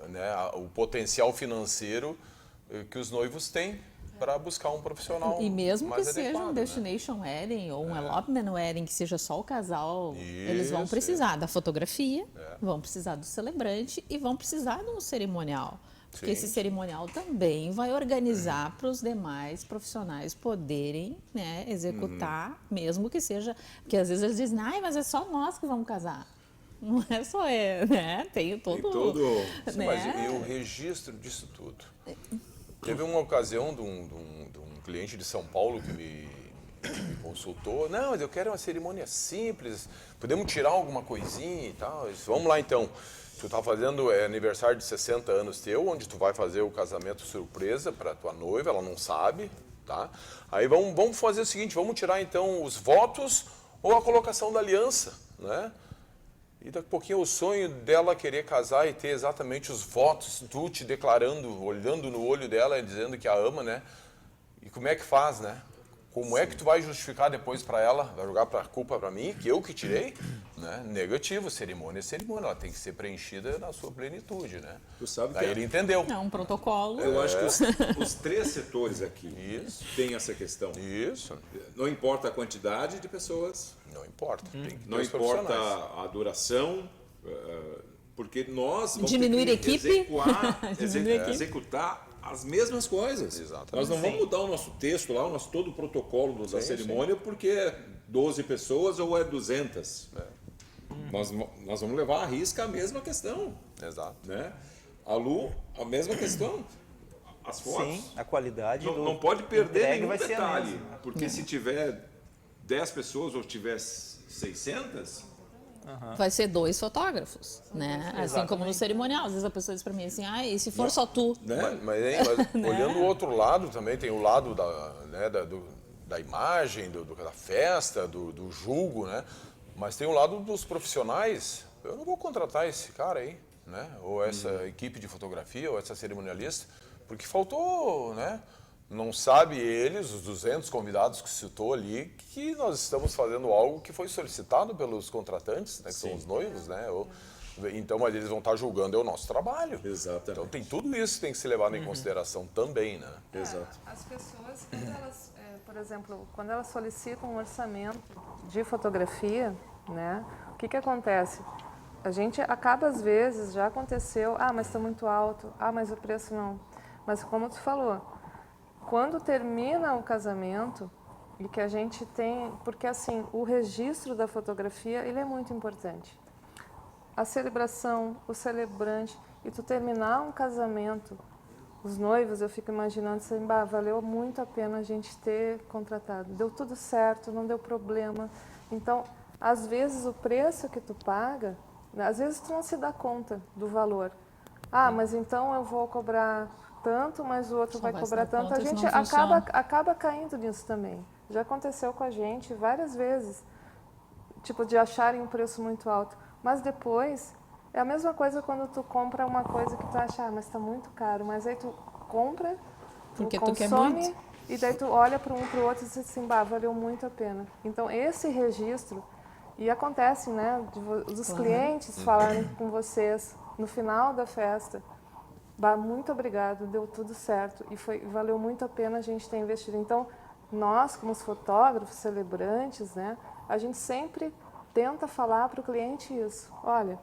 né, o potencial financeiro que os noivos têm para buscar um profissional. E mesmo mais que seja adequado, um destination wedding ou um elopement wedding, que seja só o casal, eles vão precisar da fotografia, vão precisar do celebrante e vão precisar de um cerimonial. Porque esse cerimonial também vai organizar para os demais profissionais poderem, né, executar, mesmo que seja... Porque às vezes eles dizem, mas é só nós que vamos casar. Não é só né? Tem todo... Sim, mas e o registro disso tudo? Teve uma ocasião de um cliente de São Paulo que me consultou. Não, mas eu quero uma cerimônia simples, podemos tirar alguma coisinha e tal. Eu disse, vamos lá então. Tu tá fazendo aniversário de 60 anos teu, onde tu vai fazer o casamento surpresa para tua noiva, ela não sabe, tá? Aí vamos fazer o seguinte, vamos tirar então os votos ou a colocação da aliança, né? E daqui a pouquinho o sonho dela querer casar e ter exatamente os votos, tu te declarando, olhando no olho dela e dizendo que a ama, né? E como é que faz, né? Como é que tu vai justificar depois para ela? Vai jogar a culpa para mim, que eu que tirei? Né? Negativo, cerimônia é cerimônia, ela tem que ser preenchida na sua plenitude, né? Tu sabe que Aí ele entendeu. É um protocolo. eu acho que os 3 setores aqui têm essa questão. Isso, Não importa a quantidade de pessoas, não importa. Tem que ter não os importa profissionais. a duração, porque nós vamos Diminuir ter que equipe. Diminuir equipe. executar as mesmas coisas. Exatamente. Nós não vamos mudar o nosso texto lá, todo o protocolo da cerimônia, porque é 12 pessoas ou é 200. Nós vamos levar à risca a mesma questão. Exato. Né? A Lu, a mesma questão. As fotos. Sim, a qualidade Não pode perder entregue nenhum vai ser a detalhe, mesma. porque se tiver 10 pessoas ou tiver 600, Vai ser 2 fotógrafos, né? Assim como no cerimonial. Às vezes a pessoa diz pra mim assim, e se for só tu? né? Mas olhando o outro lado também, tem o lado da imagem, da festa, do julgo, né? Mas tem o lado dos profissionais. Eu não vou contratar esse cara aí, né? Ou essa equipe de fotografia, ou essa cerimonialista, porque faltou, né? Não sabe eles, os 200 convidados que citou ali, que nós estamos fazendo algo que foi solicitado pelos contratantes, né, que são os noivos, né? Então, mas eles vão estar julgando o nosso trabalho. Exatamente. Então, tem tudo isso que tem que ser levado em consideração também, né? Exato. As pessoas, quando elas, por exemplo, quando elas solicitam um orçamento de fotografia, né? O que acontece? A gente acaba, às vezes, já aconteceu, mas está muito alto, mas o preço não. Mas como tu falou, quando termina o casamento e que a gente tem, porque assim, o registro da fotografia, ele é muito importante. A celebração, o celebrante, e tu terminar um casamento, os noivos, eu fico imaginando assim, valeu muito a pena a gente ter contratado. Deu tudo certo, não deu problema. Então, às vezes o preço que tu paga, às vezes tu não se dá conta do valor. Mas então eu vou cobrar tanto, mas o outro vai cobrar tanto. A gente acaba caindo nisso também. Já aconteceu com a gente várias vezes, tipo, de acharem um preço muito alto. Mas depois, é a mesma coisa quando tu compra uma coisa que tu acha, mas está muito caro. Mas aí tu compra, Porque tu tu quer consome, muito. e daí tu olha para um para o outro e diz assim, valeu muito a pena. Então, esse registro, e acontece, né, dos clientes falarem com vocês no final da festa, muito obrigado, deu tudo certo e valeu muito a pena a gente ter investido. Então, nós, como os fotógrafos, celebrantes, né, a gente sempre tenta falar para o cliente isso. Olha,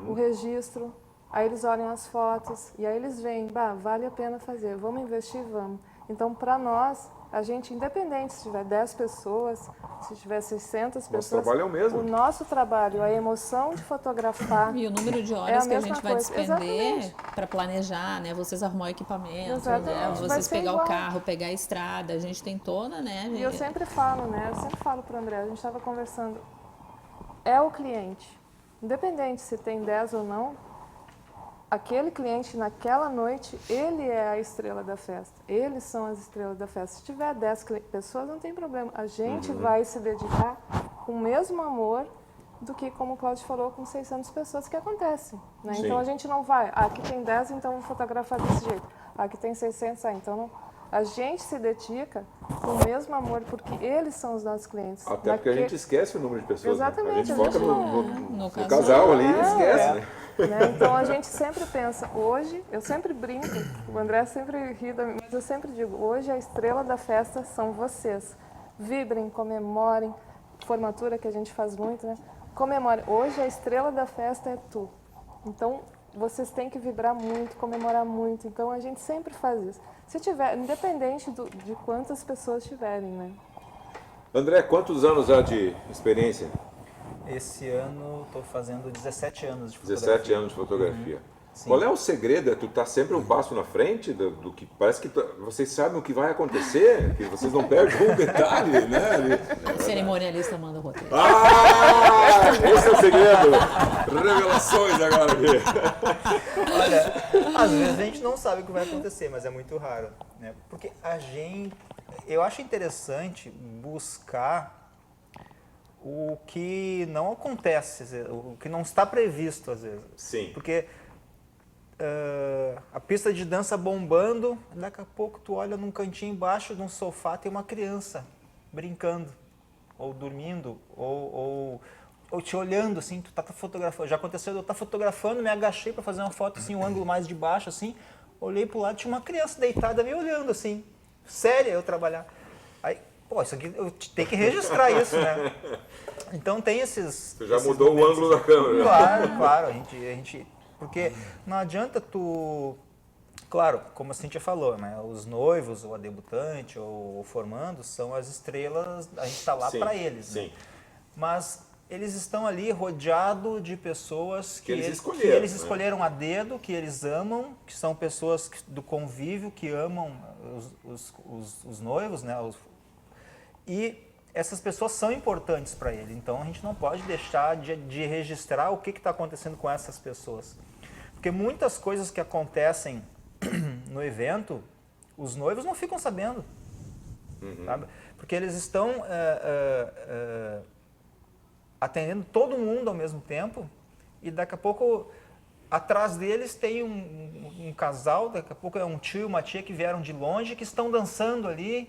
o registro, aí eles olham as fotos e aí eles veem, vale a pena fazer, vamos investir, vamos. Então, para nós, a gente, independente se tiver 10 pessoas, se tiver 600 pessoas... Nosso trabalho é o mesmo. O nosso trabalho, a emoção de fotografar... E o número de horas que a gente vai coisa. despender para planejar, né? Vocês arrumar o equipamento, né? Vocês pegar o carro, pegar a estrada, a gente tem toda, né? E eu sempre falo, para o André, a gente estava conversando, é o cliente. Independente se tem 10 ou não, aquele cliente naquela noite, ele é a estrela da festa. Eles são as estrelas da festa. Se tiver 10 pessoas, não tem problema. A gente vai se dedicar com o mesmo amor do que, como o Cláudio falou, com 600 pessoas que acontece. Né? Então a gente não vai, aqui tem 10, então vou fotografar desse jeito. Aqui tem 600, então não. A gente se dedica com o mesmo amor, porque eles são os nossos clientes. Até porque a gente esquece o número de pessoas. Exatamente. Né? A gente foca no casal ali e esquece. Né? Então a gente sempre pensa, hoje, eu sempre brinco, o André sempre ri da mim, mas eu sempre digo, hoje a estrela da festa são vocês. Vibrem, comemorem, formatura que a gente faz muito, né? Comemore. Hoje a estrela da festa é tu. Então vocês têm que vibrar muito, comemorar muito. Então a gente sempre faz isso. Se tiver, independente de quantas pessoas tiverem, né? André, quantos anos já de experiência? Esse ano estou fazendo 17 anos de fotografia. 17 anos de fotografia. Sim. Qual é o segredo? É tu tá sempre um passo na frente do que parece que vocês sabem o que vai acontecer, que vocês não perdem um detalhe, né? O cerimonialista manda o roteiro. Ah, esse é o segredo. Revelações agora aqui. Olha, às vezes a gente não sabe o que vai acontecer, mas é muito raro, né? Porque eu acho interessante buscar o que não acontece, o que não está previsto às vezes. Sim. Porque a pista de dança bombando, daqui a pouco tu olha num cantinho embaixo de um sofá, tem uma criança brincando, ou dormindo, ou te olhando assim, tu tá fotografando. Já aconteceu de eu estar fotografando, me agachei para fazer uma foto assim, um ângulo mais de baixo assim, olhei pro lado, tinha uma criança deitada me olhando assim, séria eu trabalhar. Aí, pô, isso aqui, eu tenho que registrar isso, né? Então tem esses... Tu já mudou o ângulo da câmera. Claro, a gente... Porque não adianta tu... Claro, como a Cíntia falou, né? Os noivos, ou a debutante, ou o formando, são as estrelas, a gente está lá para eles, sim. né? Mas eles estão ali rodeados de pessoas que eles escolheram a dedo, que eles amam, que são pessoas do convívio, que amam os noivos, né? E essas pessoas são importantes para ele, então a gente não pode deixar de registrar o que está acontecendo com essas pessoas. Porque muitas coisas que acontecem no evento, os noivos não ficam sabendo, sabe? Porque eles estão atendendo todo mundo ao mesmo tempo e daqui a pouco atrás deles tem um casal, daqui a pouco é um tio e uma tia que vieram de longe, que estão dançando ali,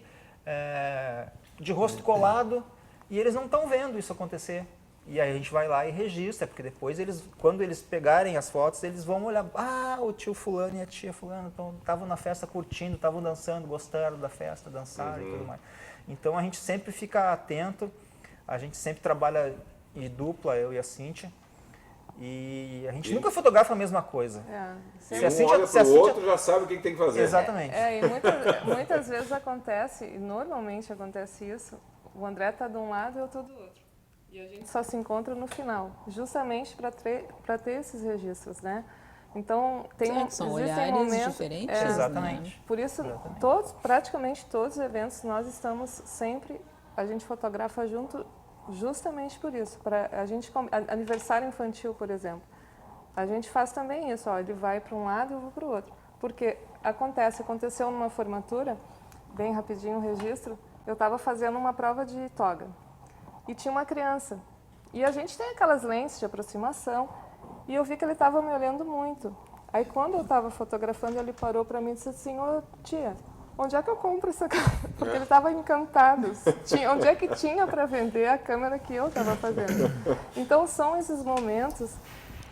de rosto colado, e eles não estão vendo isso acontecer. E aí a gente vai lá e registra, porque depois quando eles pegarem as fotos, eles vão olhar, o tio fulano e a tia fulano estavam na festa curtindo, estavam dançando, gostaram da festa, dançaram e tudo mais. Então a gente sempre fica atento, a gente sempre trabalha em dupla, eu e a Cíntia, e a gente nunca fotografa a mesma coisa. Se um olha para o outro, já sabe o que tem que fazer. Exatamente. E muitas vezes acontece, e normalmente acontece isso, o André está de um lado e eu estou do outro. E a gente só se encontra no final, justamente para ter esses registros, né? Então, são existem olhares momentos diferentes. Exatamente. Por isso, praticamente todos os eventos, nós estamos sempre, a gente fotografa junto, justamente por isso. Aniversário infantil, por exemplo, a gente faz também isso, ele vai para um lado e eu vou para o outro. Porque aconteceu numa formatura, bem rapidinho o registro, eu estava fazendo uma prova de toga. E tinha uma criança. E a gente tem aquelas lentes de aproximação. E eu vi que ele estava me olhando muito. Aí quando eu estava fotografando, ele parou para mim e disse assim, tia, onde é que eu compro essa câmera? Porque ele estava encantado. Onde é que tinha para vender a câmera que eu estava fazendo? Então são esses momentos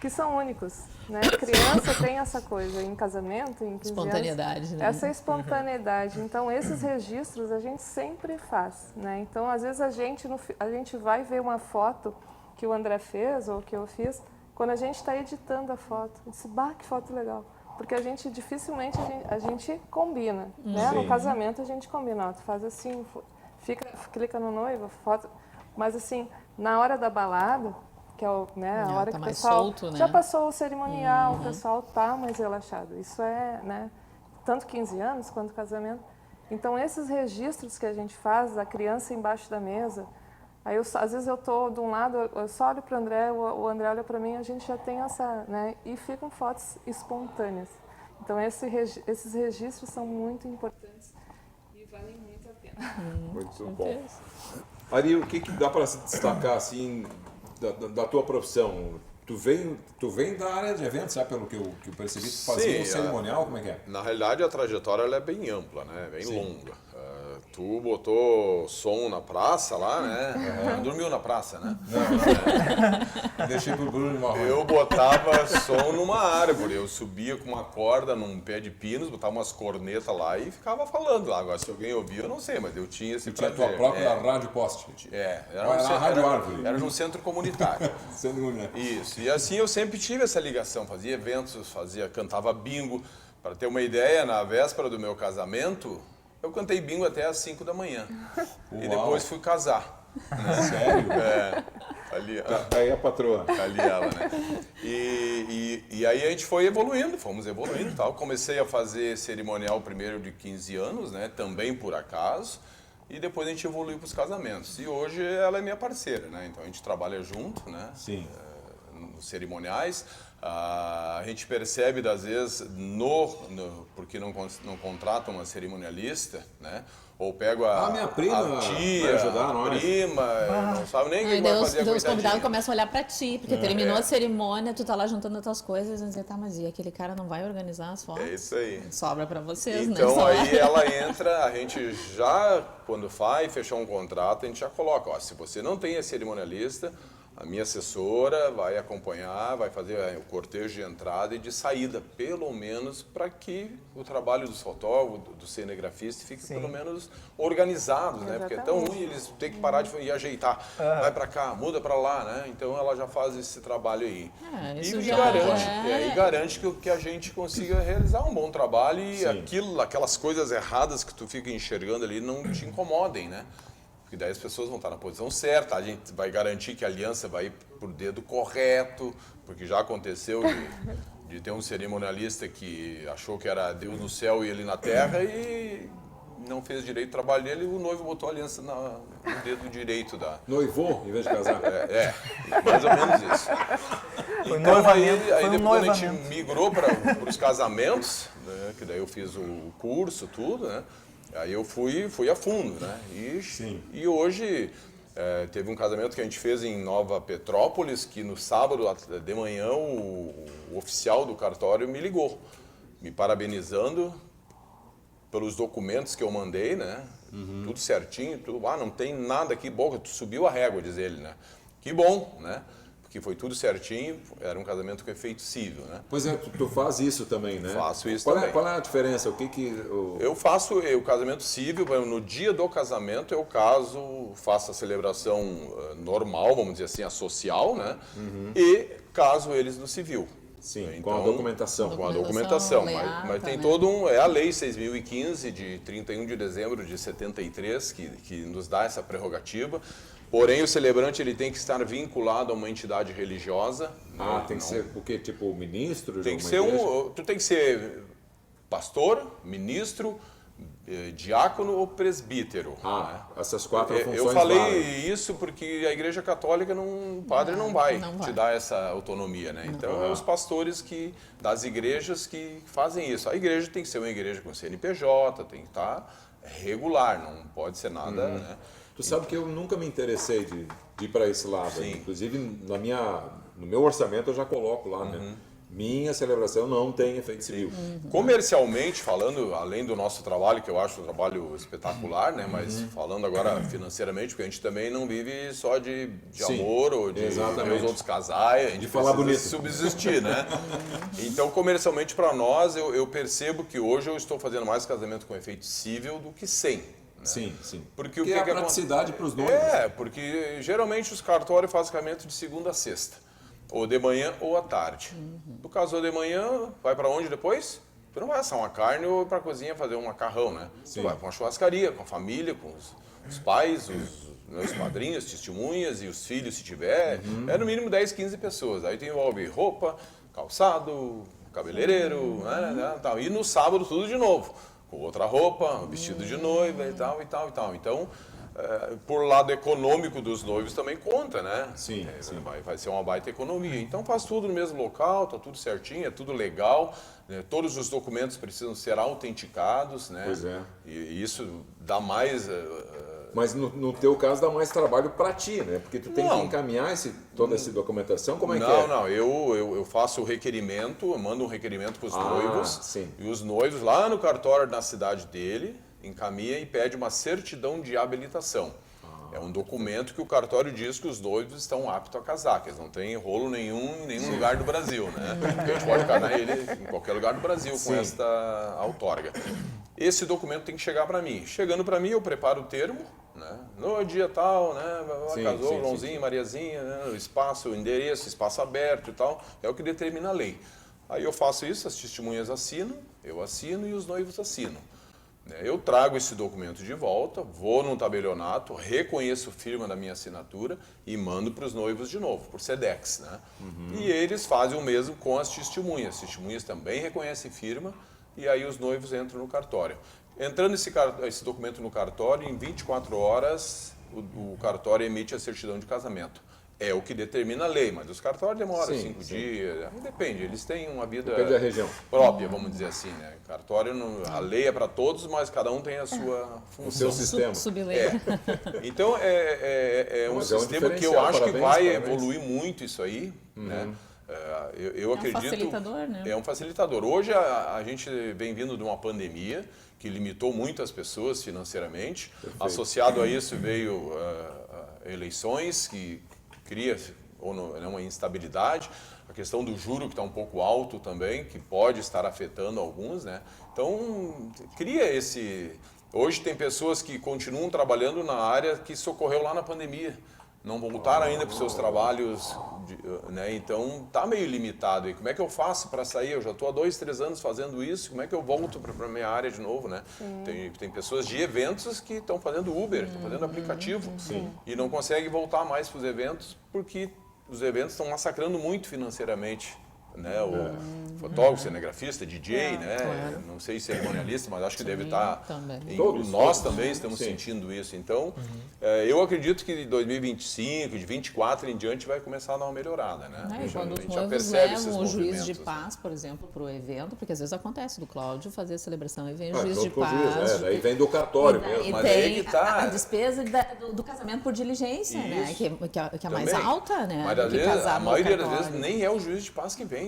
que são únicos, né? Criança tem essa coisa, em casamento, em 15 espontaneidade, anos, né? essa espontaneidade. Então, esses registros a gente sempre faz, né? Então, às vezes a gente vai ver uma foto que o André fez ou que eu fiz, quando a gente está editando a foto, eu disse, que foto legal. Porque dificilmente a gente combina, né? No casamento a gente combina, tu faz assim, clica no noivo, foto, mas assim, na hora da balada, que é a hora que o pessoal solto, né? já passou o cerimonial, o pessoal está mais relaxado. Isso é, né, tanto 15 anos quanto casamento. Então, esses registros que a gente faz, da criança embaixo da mesa, aí às vezes eu estou de um lado, eu só olho para o André, o André olha para mim, a gente já tem essa, né, e ficam fotos espontâneas. Então, esses registros são muito importantes e valem muito a pena. Muito bom. Ari, o que dá para se destacar assim da tua profissão? Tu vem da área de eventos, sabe? Pelo que eu percebi, tu fazia um cerimonial, como é que é? Na realidade, a trajetória ela é bem ampla, né? Bem longa. Tu botou som na praça lá, né? Dormiu na praça, né? Não. Deixei pro Bruno Marrone. Eu botava som numa árvore. Eu subia com uma corda num pé de pinos, botava umas cornetas lá e ficava falando lá. Agora, se alguém ouvia, eu não sei, mas eu tinha esse prazer. Tinha a tua própria rádio poste. Era na Rádio Árvore. Era num centro comunitário. Isso. E assim eu sempre tive essa ligação. Fazia eventos, cantava bingo. Para ter uma ideia, na véspera do meu casamento, eu cantei bingo até às 5 da manhã. Uau. E depois fui casar. Né? Sério? Ali, Tá aí a patroa. ali ela, né? E aí a gente foi evoluindo, fomos evoluindo e tal. Comecei a fazer cerimonial primeiro de 15 anos, né? Também por acaso. E depois a gente evoluiu para os casamentos. E hoje ela é minha parceira, né? Então a gente trabalha junto, né? Sim. Nos cerimoniais. A gente percebe, às vezes, porque não contratam uma cerimonialista, né? Ou pego minha prima a tia, vai ajudar a nós. prima, não sabe nem o que E vai daí fazer a os convidados coitadinha. começam a olhar pra ti, porque terminou a cerimônia, tu tá lá juntando as tuas coisas e dizer, tá, mas e aquele cara não vai organizar as fotos? É isso aí. Sobra pra vocês, né? Então Só- aí ela entra, a gente já, quando vai fechar um contrato, a gente já coloca, ó, se você não tem a cerimonialista, a minha assessora vai acompanhar, vai fazer o cortejo de entrada e de saída, pelo menos para que o trabalho dos fotógrafos, do cinegrafista fique pelo menos organizado, né? Porque é tão ruim eles têm que parar de ir ajeitar, vai para cá, muda para lá, né? Então ela já faz esse trabalho aí. isso E já garante, é- e garante que a gente consiga realizar um bom trabalho e aquelas coisas erradas que tu fica enxergando ali não te incomodem, né? Porque daí as pessoas vão estar na posição certa, a gente vai garantir que a aliança vai ir por dedo correto, porque já aconteceu de ter um cerimonialista que achou que era Deus no céu e ele na terra e não fez direito o trabalho dele, e o noivo botou a aliança no dedo direito da... Noivou, em vez de casar. Mais ou menos isso. Foi Então, noivamento, aí foi um depois quando a gente noivamento. migrou para os casamentos, né, que daí eu fiz o curso, tudo, né? Aí eu fui a fundo, né? E hoje teve um casamento que a gente fez em Nova Petrópolis, que no sábado de manhã o oficial do cartório me ligou, me parabenizando pelos documentos que eu mandei, né? Tudo certinho, tudo, não tem nada aqui, bom, tu subiu a régua, diz ele, né? Que bom, né? Porque foi tudo certinho, era um casamento com efeito civil, né? Pois é, tu faz isso também, né? Faço isso qual também. Qual é a diferença? O que Eu faço o casamento civil, por exemplo, no dia do casamento eu faço a celebração normal, vamos dizer assim, a social, né? E caso eles no civil. Sim, com a documentação. Com a documentação, lei mas ata, tem né? é a lei 6.015 de 31 de dezembro de 73 que nos dá essa prerrogativa. Porém, o celebrante ele tem que estar vinculado a uma entidade religiosa. Tem que ser o quê? Tipo ministro? Tem que de ser uma igreja? tu tem que ser pastor, ministro, diácono ou presbítero. Né? Essas quatro funções Eu falei valem. isso porque a Igreja Católica, o padre não vai te dar essa autonomia, né? Então, é os pastores das igrejas que fazem isso. A igreja tem que ser uma igreja com CNPJ, tem que estar regular, não pode ser nada, né? Tu sabe que eu nunca me interessei de ir para esse lado. Sim. Inclusive, no meu orçamento eu já coloco lá, né? Minha celebração não tem efeito civil. Comercialmente falando, além do nosso trabalho, que eu acho um trabalho espetacular, né? Mas falando agora financeiramente, porque a gente também não vive só de Sim, amor ou de ver os outros casais, a gente falar precisa bonito. subsistir, né? Então, comercialmente para nós, eu percebo que hoje eu estou fazendo mais casamento com efeito civil do que sem. Né? Sim, sim. Porque que é a praticidade para os noivos. Porque geralmente os cartórios fazem casamento de segunda a sexta. Ou de manhã ou à tarde. No caso de manhã, vai para onde depois? Tu não vai assar uma carne ou para a cozinha fazer um macarrão, né? Tu vai para uma churrascaria, com a família, com os pais, os padrinhos, testemunhas e os filhos, se tiver. É no mínimo 10, 15 pessoas. Aí envolve roupa, calçado, cabeleireiro, né, tal. E no sábado tudo de novo. Com outra roupa, vestido de noiva e tal, e tal, e tal. Então, por lado econômico dos noivos também conta, né? Sim. Vai ser uma baita economia. Então faz tudo no mesmo local, tá tudo certinho, é tudo legal, né? Todos os documentos precisam ser autenticados, né? Pois é. E isso dá mais... Mas no teu caso dá mais trabalho para ti, né? Porque tu tem que encaminhar toda essa documentação, como é que é? Não, eu faço o requerimento, eu mando um requerimento para os noivos. Sim. E os noivos lá no cartório na cidade dele encaminha e pede uma certidão de habilitação. É um documento que o cartório diz que os noivos estão aptos a casar, que eles não têm rolo nenhum em nenhum lugar do Brasil, né? Porque a gente pode casar ele em qualquer lugar do Brasil com esta outorga. Esse documento tem que chegar para mim. Chegando para mim, eu preparo o termo, né? No dia tal, né? Casou, Joãozinho, Mariazinha, né? O espaço, o endereço, espaço aberto e tal. É o que determina a lei. Aí eu faço isso, as testemunhas assinam, eu assino e os noivos assinam. Eu trago esse documento de volta, vou num tabelionato, reconheço a firma da minha assinatura e mando para os noivos de novo, por SEDEX, né? E eles fazem o mesmo com as testemunhas. As testemunhas também reconhecem firma e aí os noivos entram no cartório. Entrando esse documento no cartório, em 24 horas o cartório emite a certidão de casamento. É o que determina a lei, mas os cartórios demoram 5 dias, depende, eles têm uma vida Depende da região. própria, vamos dizer assim, né? Cartório, a lei é para todos, mas cada um tem a sua função. O seu sistema. Sublei. Então, é um Mas é um sistema que eu diferencial, acho que parabéns, vai parabéns. evoluir muito isso aí, né? Eu acredito... facilitador, né? É um facilitador. Hoje a gente vem vindo de uma pandemia que limitou muito as pessoas financeiramente. Associado a isso veio eleições que cria uma instabilidade, a questão do juro que está um pouco alto também, que pode estar afetando alguns, né? Então, cria esse... Hoje tem pessoas que continuam trabalhando na área que socorreu lá na pandemia, não voltaram ainda para os seus trabalhos, né? Então, está meio limitado. E como é que eu faço para sair? Eu já estou há 2, 3 anos fazendo isso, como é que eu volto para a minha área de novo, né? Tem pessoas de eventos que estão fazendo Uber, estão fazendo aplicativo e não conseguem voltar mais para os eventos porque os eventos estão massacrando muito financeiramente, né? O fotógrafo, cinegrafista, DJ, né? Claro. Não sei cerimonialista, mas acho que deve estar... também. Nós também estamos sentindo isso. Então, eu acredito que de 2025, de 2024 em diante, vai começar a dar uma melhorada, né? E quando A os gente já noivos percebe esses levam o juiz de movimentos, paz, por exemplo, para o evento, porque às vezes acontece do Cláudio fazer a celebração e vem o Ah, juiz junto de com o juiz, paz. daí vem do cartório mesmo. E Mas tem aí que tá. a despesa do casamento por diligência, né? Isso. Que é mais Também. alta, né? Mas do às que vezes, casar a no maioria das cartório. vezes nem é o juiz de paz que vem.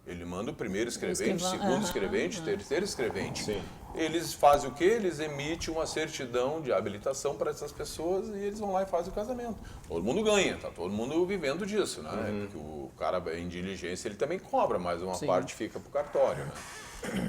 Ele manda o primeiro escrevente, o segundo escrevente, terceiro escrevente. Sim. Eles fazem o quê? Eles emitem uma certidão de habilitação para essas pessoas e eles vão lá e fazem o casamento. Todo mundo ganha, tá todo mundo vivendo disso, né? Porque o cara em diligência ele também cobra, mas uma parte fica para o cartório, né?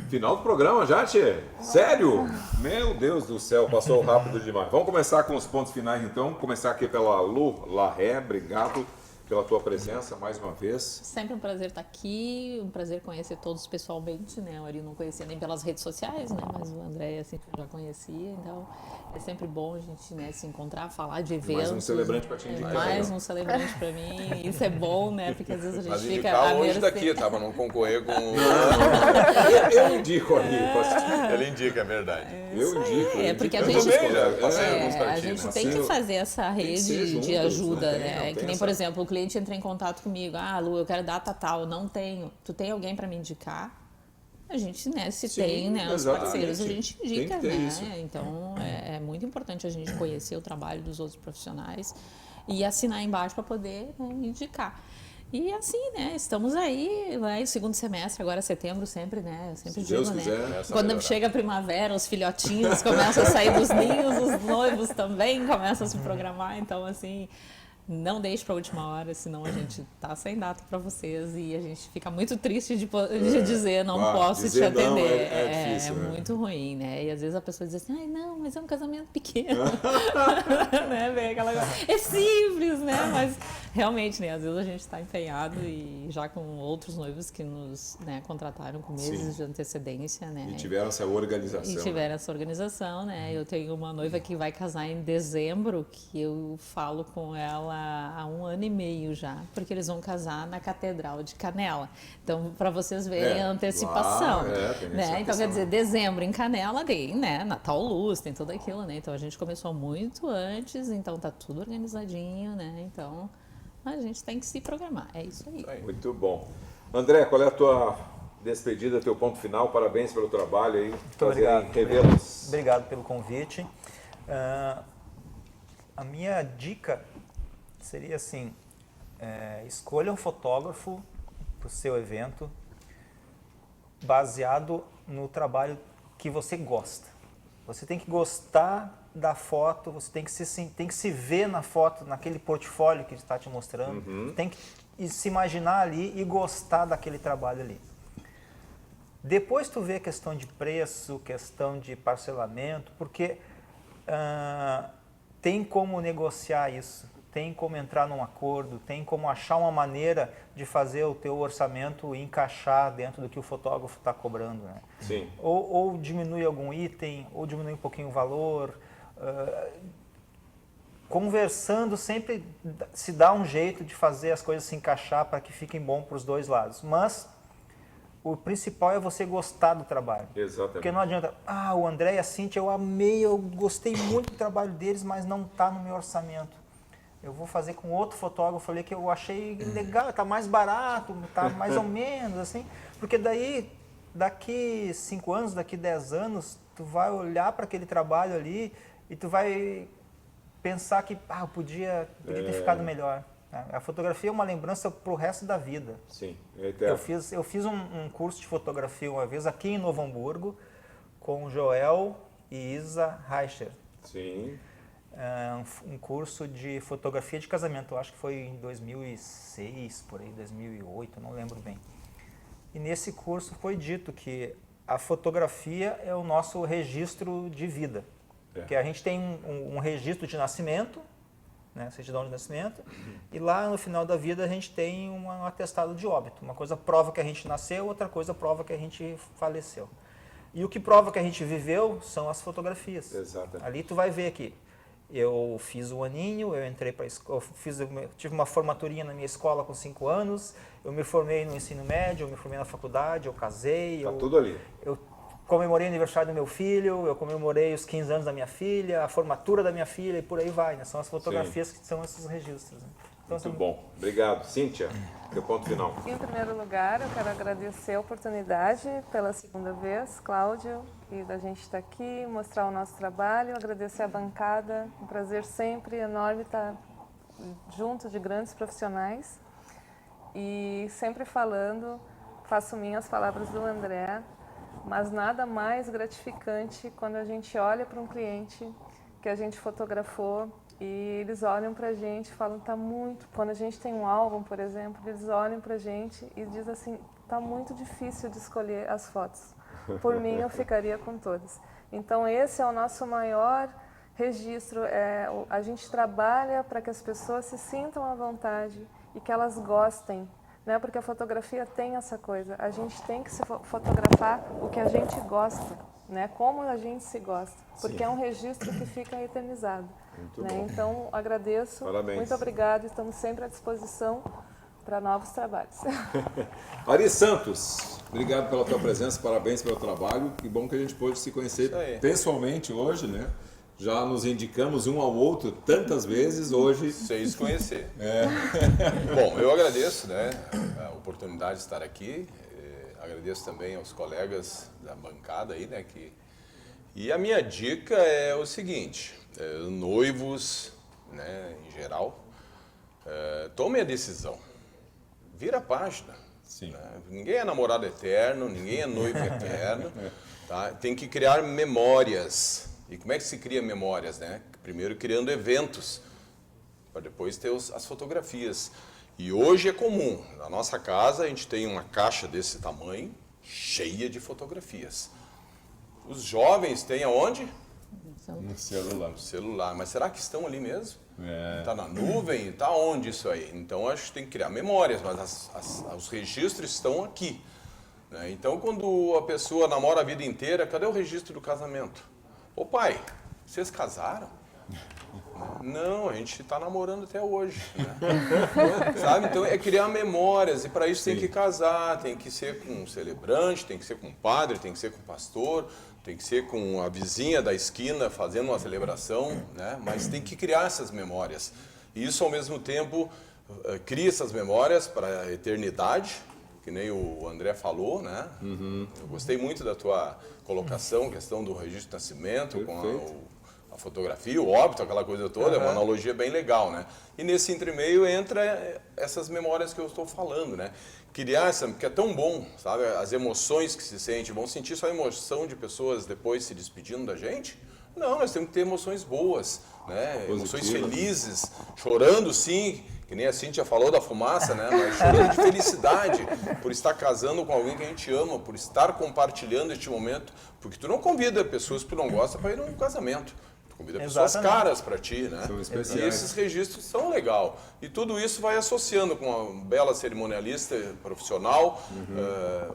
Final do programa já, Tchê? Sério? Meu Deus do céu, passou rápido demais. Vamos começar com os pontos finais então. Começar aqui pela Lu Larré, obrigado pela tua presença mais uma vez. Sempre um prazer estar aqui, um prazer conhecer todos pessoalmente, né? O Ari não conhecia nem pelas redes sociais, né? Mas o André assim, eu já conhecia, então é sempre bom a gente, né, se encontrar, falar de eventos. Mais um celebrante para te indicar. Mais um celebrante para mim, isso é bom, né? Porque às vezes a gente Mas fica indicar à hoje mercê. daqui, tá? Para não concorrer com... Eu indico aqui. Ele indica, é verdade. Eu indico. É, porque a Eu gente, também já passei alguns a pra ti, gente né? tem que Assim, fazer essa que ser rede juntos, de ajuda, não tem, né? não Que tem nem, essa- por exemplo, o cliente entra em contato comigo, Lu, eu quero data tal, não tenho. Tu tem alguém para me indicar? A gente, né, se Sim, tem, né, os exatamente. parceiros, a gente Tem indica, que ter né? isso. Então, é muito importante a gente conhecer o trabalho dos outros profissionais e assinar embaixo para poder, né, indicar. E assim, né, estamos aí, vai, segundo semestre, agora setembro sempre, né, eu sempre Se digo, Deus né, quiser. Começa a quando melhorar. chega a primavera, os filhotinhos começam a sair dos ninhos, os noivos também começam a se programar, então assim, não deixe para a última hora, senão a gente tá sem data para vocês e a gente fica muito triste de dizer não claro, posso te dizer não atender. é difícil, né? Muito ruim, né? E às vezes a pessoa diz assim, ai não, mas é um casamento pequeno, né? Vem aquela coisa, é simples, né? Mas realmente, né? Às vezes a gente está empenhado e já com outros noivos que nos, né, contrataram com meses de antecedência, né? E tiveram essa organização. E tiveram essa organização, né? Eu tenho uma noiva que vai casar em dezembro, que eu falo com ela há 1 ano e meio já, porque eles vão casar na Catedral de Canela. Então, para vocês verem a antecipação, tem essa né? Então, questão, quer dizer, dezembro em Canela tem, né? Natal Luz, tem tudo aquilo, né? Então, a gente começou muito antes, então tá tudo organizadinho, né? Então, a gente tem que se programar, é isso aí. Muito bom. André, qual é a tua despedida, teu ponto final? Parabéns pelo trabalho aí. Muito obrigado. Revê-los. Obrigado pelo convite. A minha dica seria assim, escolha um fotógrafo para o seu evento baseado no trabalho que você gosta. Você tem que gostar da foto, você tem que se ver na foto, naquele portfólio que está te mostrando, tem que se imaginar ali e gostar daquele trabalho ali. Depois tu vê questão de preço, questão de parcelamento, porque tem como negociar isso. tem como entrar num acordo, tem como achar uma maneira de fazer o teu orçamento encaixar dentro do que o fotógrafo está cobrando, né? Sim. Ou diminui algum item, ou diminui um pouquinho o valor. Conversando sempre se dá um jeito de fazer as coisas se encaixar para que fiquem bom para os dois lados. Mas o principal é você gostar do trabalho. Exatamente. Porque não adianta, o André e a Cíntia eu amei, eu gostei muito do trabalho deles, mas não está no meu orçamento. Eu vou fazer com outro fotógrafo ali que eu achei legal, está mais barato, está mais ou menos, assim. Porque daí, daqui 5 anos, daqui 10 anos, tu vai olhar para aquele trabalho ali e tu vai pensar que eu podia ter ficado melhor. A fotografia é uma lembrança para o resto da vida. Sim. Eu fiz um curso de fotografia uma vez aqui em Novo Hamburgo com o Joel e Isa Reicher. Sim. Um curso de fotografia de casamento, eu acho que foi em 2006, por aí, 2008, não lembro bem. E nesse curso foi dito que a fotografia é o nosso registro de vida. Porque a gente tem um registro de nascimento, né, certidão de nascimento, e lá no final da vida a gente tem um atestado de óbito. Uma coisa prova que a gente nasceu, outra coisa prova que a gente faleceu. E o que prova que a gente viveu são as fotografias. Exatamente. Ali tu vai ver aqui. Eu fiz o aninho, eu entrei para escola, tive uma formaturinha na minha escola com 5 anos, eu me formei no ensino médio, eu me formei na faculdade, eu casei. Tá tudo ali. Eu comemorei o aniversário do meu filho, eu comemorei os 15 anos da minha filha, a formatura da minha filha e por aí vai, né? São as fotografias que são esses registros. Né? Então, muito bom. Obrigado. Cíntia, teu ponto final. Em primeiro lugar, eu quero agradecer a oportunidade pela segunda vez, Cláudio, e da gente estar aqui, mostrar o nosso trabalho, agradecer a bancada, um prazer sempre enorme estar junto de grandes profissionais e sempre falando, faço minhas palavras do André, mas nada mais gratificante quando a gente olha para um cliente que a gente fotografou e eles olham para a gente e falam, tá muito... Quando a gente tem um álbum, por exemplo, eles olham para a gente e dizem assim, tá muito difícil de escolher as fotos. Por mim, eu ficaria com todas. Então, esse é o nosso maior registro. A gente trabalha para que as pessoas se sintam à vontade e que elas gostem. Né? Porque a fotografia tem essa coisa, a gente tem que se fotografar o que a gente gosta, né? Como a gente se gosta, porque Sim. É um registro que fica eternizado. Né? Então, agradeço, Parabéns. Muito obrigado, estamos sempre à disposição para novos trabalhos. Ari Santos, obrigado pela tua presença, parabéns pelo trabalho, que bom que a gente pôde se conhecer pessoalmente hoje, né? Já nos indicamos um ao outro tantas vezes, hoje... Sem se conhecer. Bom, eu agradeço, né, a oportunidade de estar aqui, agradeço também aos colegas da bancada aí, né, E a minha dica é o seguinte, noivos, né, em geral, tomem a decisão, vira a página. Sim. Né? Ninguém é namorado eterno, ninguém é noivo eterno, tá? Tem que criar memórias. E como é que se cria memórias, né? Primeiro criando eventos, para depois ter as fotografias. E hoje é comum, na nossa casa a gente tem uma caixa desse tamanho, cheia de fotografias. Os jovens têm aonde? No celular. No celular, mas será que estão ali mesmo? Está na nuvem? Está onde isso aí? Então acho que tem que criar memórias, mas os registros estão aqui. Né? Então quando a pessoa namora a vida inteira, cadê o registro do casamento? Ô pai, vocês casaram? Não, a gente está namorando até hoje. Né? Sabe? Então é criar memórias e para isso Sim. tem que casar, tem que ser com um celebrante, tem que ser com um padre, tem que ser com um pastor, tem que ser com a vizinha da esquina fazendo uma celebração, né? Mas tem que criar essas memórias. E isso ao mesmo tempo cria essas memórias para a eternidade, que nem o André falou, né? Uhum. Eu gostei muito da tua colocação, questão do registro de nascimento, com a fotografia, o óbito, aquela coisa toda, é uma analogia bem legal, né? E nesse entremeio entra essas memórias que eu estou falando, né? Criar essa, porque é tão bom, sabe? As emoções que se sente, vão sentir só a emoção de pessoas depois se despedindo da gente? Não, nós temos que ter emoções boas, né? Emoções felizes, chorando sim, que nem a Cíntia falou da fumaça, né? Mas chorando de felicidade por estar casando com alguém que a gente ama, por estar compartilhando este momento, porque tu não convida pessoas que tu não gosta para ir num casamento. Tu convida pessoas caras para ti, né? São especiais. E esses registros são legal. E tudo isso vai associando com uma bela cerimonialista profissional,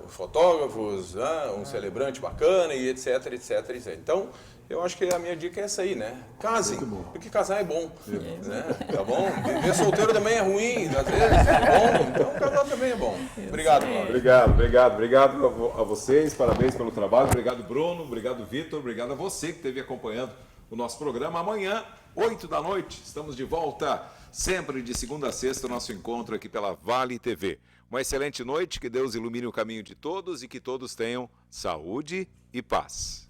fotógrafos, um celebrante bacana e etc, etc, etc. Então, eu acho que a minha dica é essa aí, né? Casem, porque casar é bom, né? Tá bom? Viver solteiro também é ruim, às vezes é bom, então casar também é bom. Obrigado, Cláudio. Obrigado a vocês, parabéns pelo trabalho, obrigado Bruno, obrigado Vitor, obrigado a você que esteve acompanhando o nosso programa. Amanhã, 8 da noite, estamos de volta, sempre de segunda a sexta, o nosso encontro aqui pela Vale TV. Uma excelente noite, que Deus ilumine o caminho de todos e que todos tenham saúde e paz.